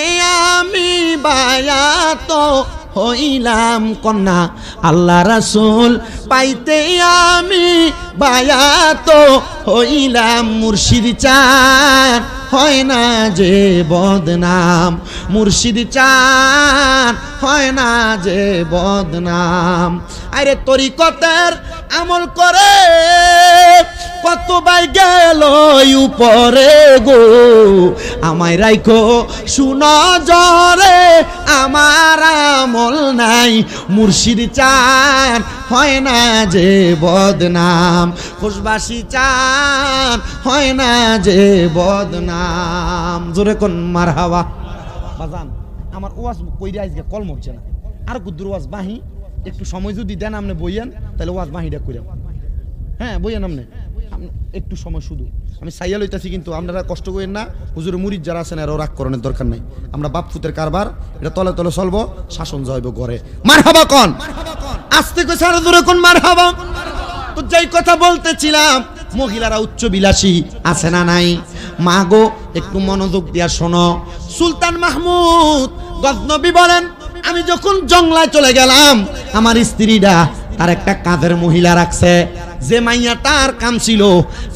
আমি বায়াত হইলাম কন্যা, আল্লাহ রাসূল পাইতে আমি বায়াত হইলাম। মুর্শিদ চান হয় না যে বদনাম, মুর্শিদ চান হয় না যে বদনাম। আরে তরিকতের আমল করে কত বাই গেল উপরে গো, আমায় রাইখো শুনো জরে আমার আমল নাই। মুর্শিদ চান হয় না যে বদনাম, খুশবাসী চান হয় না যে বদনাম। জোরে কোন মারহাবা। বাজান আমার ওয়াজ কইরা আজকে কলম হচ্ছে না, আর কুদ্দুর ওয়াজ বাহি, একটু সময় যদি দেন আপনি বইয়েন তাহলে ওয়াজ বাহিটা কইরা। হ্যাঁ বইয়েন আপনি একটু সময় শুধু, আমি সাইয়া লইতাছি, কিন্তু আপনারা কষ্ট করেন না। হুজুরের মুরিদ যারা আছেন এরাও রাগ করানোর দরকার নাই। আমরা বাপফুতের কারবার, এটা তলে তলে চলবো, শাসন যাইব ঘরে। মারহাবা কোন আস্তে কই সারা জোরে কোন মারহাবা। তো যেই কথা বলতেছিলাম, মহিলারা উচ্চ বিলাসী আছে না নাই? মা গো একটু মনোযোগ দিয়া শোনো। সুলতান মাহমুদ গজনবী বলেন, আমি যখন জংলায় চলে গেলাম, আমার স্ত্রীরা তার একটা কাজের মহিলা রাখছে, যে মাইয়াটার কাম ছিল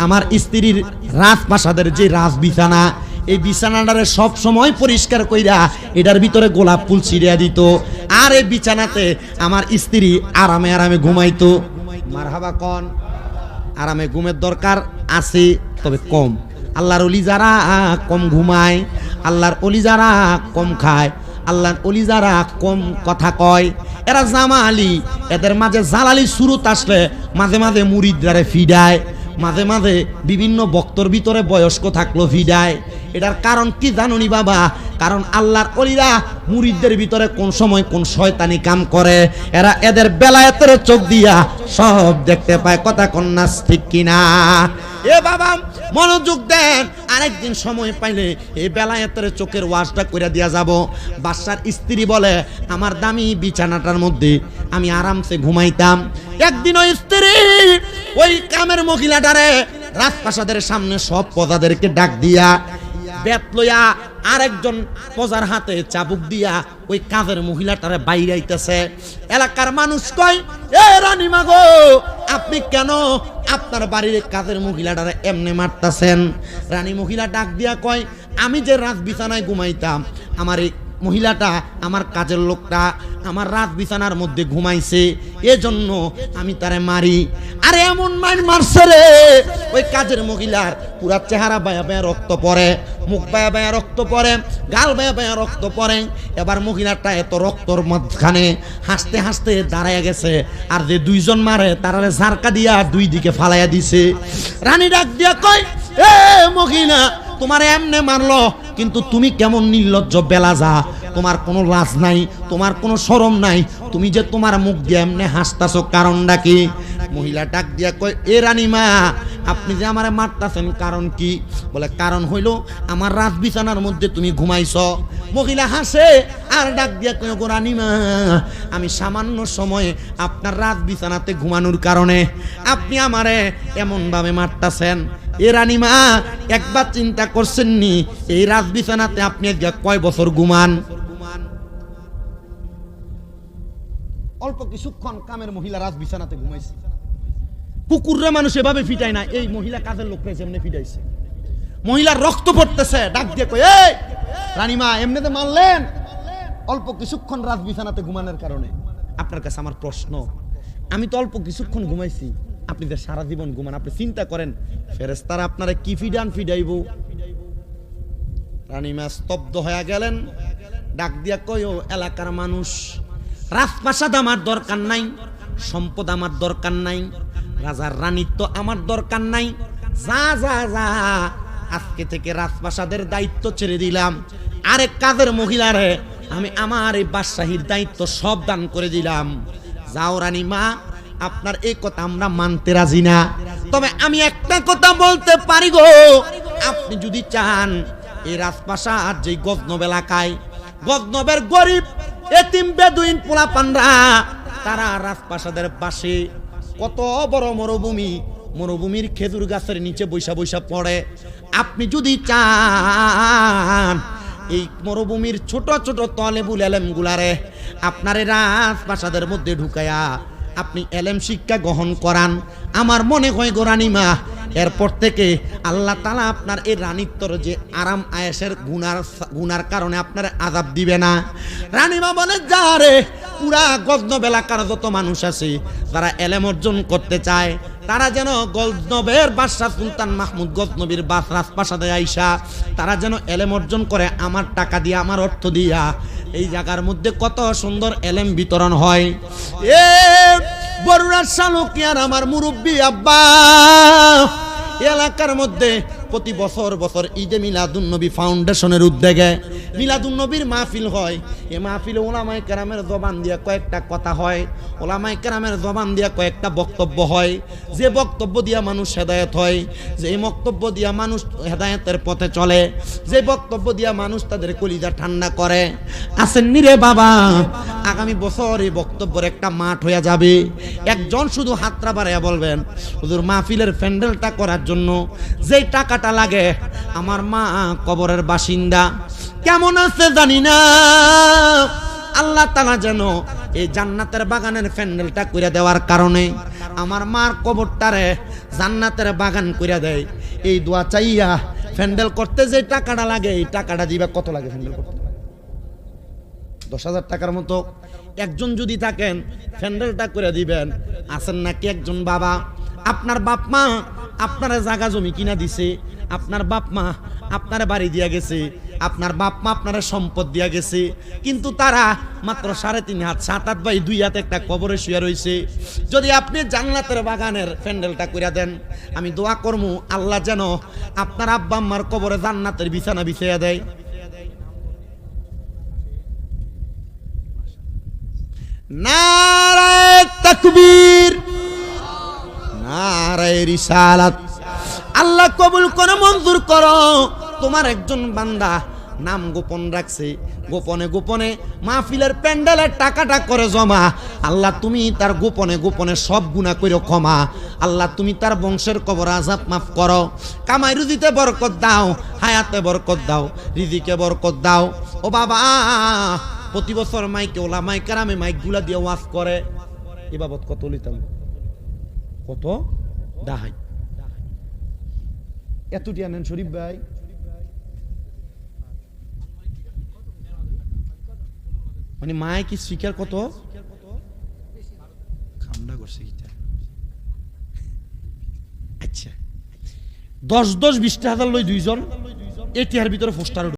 আমার স্ত্রীর রাজপ্রাসাদের যে রাজ বিছানা, এই বিছানাটারে সব সময় পরিষ্কার কইরা এটার ভিতরে গোলাপ ফুল ছিড়িয়া দিত, আর এই বিছানাতে আমার স্ত্রী আরামে আরামে ঘুমাইতো। মারহাবা কোন? আরামে ঘুমের দরকার আছে, তবে কম। আল্লাহর ওলি যারা কম ঘুমায়, আল্লাহর ওলি যারা কম খায়, আল্লাহর ওলি যারা কম কথা কয়, এরা জামালি, এদের মাঝে জালালি সুরত আসলে মাঝে মাঝে মুরিদদারে ফিডায়, মাঝে মাঝে বিভিন্ন বক্তর ভিতরে বয়স্ক থাকলো ফিডায়। এটার কারণ কি জানুনি বাবা? কারণ আল্লাহর ওলিরা মুরিদদের ভিতরে কোন সময় কোন শয়তানি কাম করে, এরা এদের বেলায়েতের চোখ দিয়া সব দেখতে পায়। কথা কন্যা ঠিক কিনা? এ বাবা মনোযোগ দেন, আরেকদিন সময় পাইলে এই বেলায়েতের চোখের ওয়াশটা করে দিয়া যাব। বাদশার স্ত্রী বলে, আমার দামি বিছানাটার মধ্যে আমি আরামসে ঘুমাইতাম। একদিন ওই স্ত্রী ওই কামের মহিলাটারে রাজপ্রাসাদের সামনে সব প্রজাদেরকে ডাক দিয়া বেত লইয়া আরেকজন প্রজার হাতে চাবুক দিয়া ওই কাজের মহিলাটারে বাইরে আইতেছে। এলাকার মানুষ কয়, এ রানীমা গো, আপনি কেন আপনার বাড়ির কাজের মহিলাটারে এমনি মারতাছেন? রানী মহিলা ডাক দিয়া কয়, আমি যে রাজ বিছানায় ঘুমাইতাম, আমার এই মহিলাটা, আমার কাজের লোকটা আমার রাত বিছানার মধ্যে ঘুমাইছে, এজন্য আমি তারে মারি। আরে এমন মারছে রে, ওই কাজের মহিলার পুরা চেহারা বায়া বায়া রক্ত পড়ে, মুখ বায়া বায়া রক্ত পড়ে, গাল বায়া বায়া রক্ত পড়ে। এবার মহিলাটা এত রক্তর মাঝখানে হাসতে হাসতে দাঁড়ায় গেছে, আর যে দুইজন মারে তারারে ঝারকা দিয়া দুই দিকে ফালাইয়া দিছে। রানী ডাক দিয়া কয়, এ মহিলা, তোমার এমনে মারলো, কিন্তু তুমি কেমন নির্লজ্জ বেলাজা, তোমার কোনো লাজ নাই, তোমার কোনো শরম নাই, তুমি যে তোমার মুখ দিয়ে এমনি হাসতাছো, কারণটা কি? মহিলা ডাক দিয়া কয়, এ রানীমা, আপনি যে আমারে মারতাছেন কারণ কি? বলে, কারণ হইল আমার রাত বিছানার মধ্যে তুমি ঘুমাইছ। মহিলা হাসে আর ডাক দিয়া কয়, গো রানীমা, আমি সামান্য সময়ে আপনার রাত বিছানাতে ঘুমানোর কারণে আপনি আমারে এমন ভাবে মারতাছেন। এ রানীমা, একবার চিন্তা করছেন নি এই রাত বিছানাতে আপনি কয় বছর ঘুমান? অল্প কিছুক্ষণ কামের মহিলা রাত বিছানাতে ঘুমাইছে। কুকুররা মানুষ এভাবে ফিটায় না, এই মহিলা কাজের লোকরা এমনি ফিটাইছে। মহিলার রক্ত পড়তেছে, ডাক দিয়ে কয়, এই রানীমা, এমনিতে মারলেন অল্প কিছুক্ষণ রাত বিছানাতে ঘুমানোর কারণে। আপনার কাছে আমার প্রশ্ন, আমি তো অল্প কিছুক্ষণ ঘুমাইছি, আপনি যে সারা জীবন ঘুমান, আপনি চিন্তা করেন ফেরেশতারা আপনারা কি ফিডাইব? রানীমা স্তব্ধ হয়ে গেলেন, ডাক দিয়া কয়, ও এলাকার মানুষ, রাজপ্রাসাদ আমার দরকার নাই, সম্পদ আমার দরকার নাই, রাজার রানীত্ব আমার দরকার নাই, যা যা যা, আজকে থেকে রাজপ্রাসাদের দায়িত্ব ছেড়ে দিলাম, আরেক কাজের মহিলারে আমি আমার এই বাদশাহীর দায়িত্ব সব দান করে দিলাম। যাও রানীমা, আপনার এই কথা আমরা মানতে রাজি না, তবে আমি একটা কথা বলতে পারি গো, আপনি যদি চান এই রাজপ্রাসাদ যে গজনব এলাকায়, গজনবের গরিব এতিম বেদুইন পোলাপানরা, তারা রাজপ্রাসাদের পাশে কত বড় মরুভূমি, মরুভূমির খেজুর গাছের নিচে বৈশা বৈশা পড়ে, আপনি যদি চান এই মরুভূমির ছোট ছোট তলেবুল এলেম গুলারে আপনার রাজপ্রাসাদের মধ্যে ঢুকায়া আপনি এলেম শিক্ষা গ্রহণ করান, আমার মনে হয় গো রানীমা, এরপর থেকে আল্লাহ তাআলা আপনার এই রানীত্বর যে আরাম আয়েশের গুনার কারণে আপনার আযাব দিবে না। রানীমা বলে, যা রে, পুরা গজনব এলাকার যত মানুষ আছে যারা এলেম অর্জন করতে চায়, তারা যেন গজনবের বাদশাহ সুলতান মাহমুদ গজনবীর রাজপ্রাসাদে আইসা তারা যেন এলেম অর্জন করে, আমার টাকা দিয়া, আমার অর্থ দিয়া। এই জায়গার মধ্যে কত সুন্দর এলেম বিতরণ হয়। এ বড়ুরা শালকিয়ার আমার মুরব্বী আব্বা, এলাকার মধ্যে প্রতি বছর বছর ঈদে মিলাদুন্নবী ফাউন্ডেশনের উদ্যোগে মিলাদুন্নবীর মাহফিল হয়। এই মাহফিলে ওলামায়ে কেরামের জবান দিয়া কয়েকটা কথা হয়, ওলামায়ে কেরামের জবান দিয়া কয়েকটা বক্তব্য হয়, যে বক্তব্য দিয়া মানুষ হেদায়েত হয়, যে বক্তব্য দিয়া মানুষ হেদায়েতের পথে চলে, যে বক্তব্য দিয়া মানুষ তাদের কলিজা ঠান্ডা করে। আসেননি রে বাবা, আগামী বছর এই বক্তব্যের একটা মাঠ হয়ে যাবে। একজন শুধু হাতটা বাড়াইয়া বলবেন, হুজুর মাহফিলের প্যান্ডেলটা করার জন্য যেই টাকাটা লাগে, আমার মা কবরের বাসিন্দা, কেমন আছে জানি না, আল্লাহ তাআলা যেন এই জান্নাতের বাগানের প্যান্ডেলটা কইরা দেওয়ার কারণে আমার মার কবরটারে জান্নাতের বাগান কইরা দেয়। এই দোয়া চাইয়া প্যান্ডেল করতে যে টাকাটা লাগে এই টাকাটা দিবা। কত লাগে প্যান্ডেল করতে? 10,000 টাকার মতো। একজন যদি থাকেন প্যান্ডেলটা করে দিবেন। আছেন নাকি একজন বাবা, আপনার বাপ মা আপনার জায়গা জমি কিনা দিছে, আপনার বাপ মা আপনার বাড়ি দিয়া গেছে, আপনার বাপ মা আপনার সম্পদ দিয়া গেছে, কিন্তু তারা মাত্র 3.5 হাত 7-8 বাই 2 হাত একটা কবরে শুয়ে রয়েছে। যদি আপনি জান্নাতের বাগানের প্যান্ডেলটা কইরা দেন, আমি দোয়া করমু আল্লাহ যেন আপনার আব্বা আম্মার কবরে জান্নাতের বিছানা বিছাইয়া দেয়। নারায়ে তাকবীর, নারায়ে রিসালাত। আল্লাহ কবুল করে মঞ্জুর করো। তোমার একজন বান্দা নাম গোপন রাখছে, গোপনে গোপনে মাহফিলের প্যান্ডেলের টাকাটা করে জমা। আল্লাহ তুমি তার গোপনে গোপনে সব গুনাহ কইরো ক্ষমা। আল্লাহ তুমি তার বংশের কবর আযাব মাফ করো। কামাই রুজিতে বরকত দাও, হায়াতে বরকত দাও, রিজিকে বরকত দাও। ও বাবা, প্রতি বছর মাইকে ওলামায়ে কেরামে মাইকগুলা দিয়ে ওয়াজ করে, এ বাবদ কত লিতাম? কত দাহাই এতটি আনেন শরীফ ভাই? মানে মায় কি স্পিকার কত খামডা করছে? আচ্ছা 10-20 হাজার লই দুইজন, এটির ভিতরে পোস্টার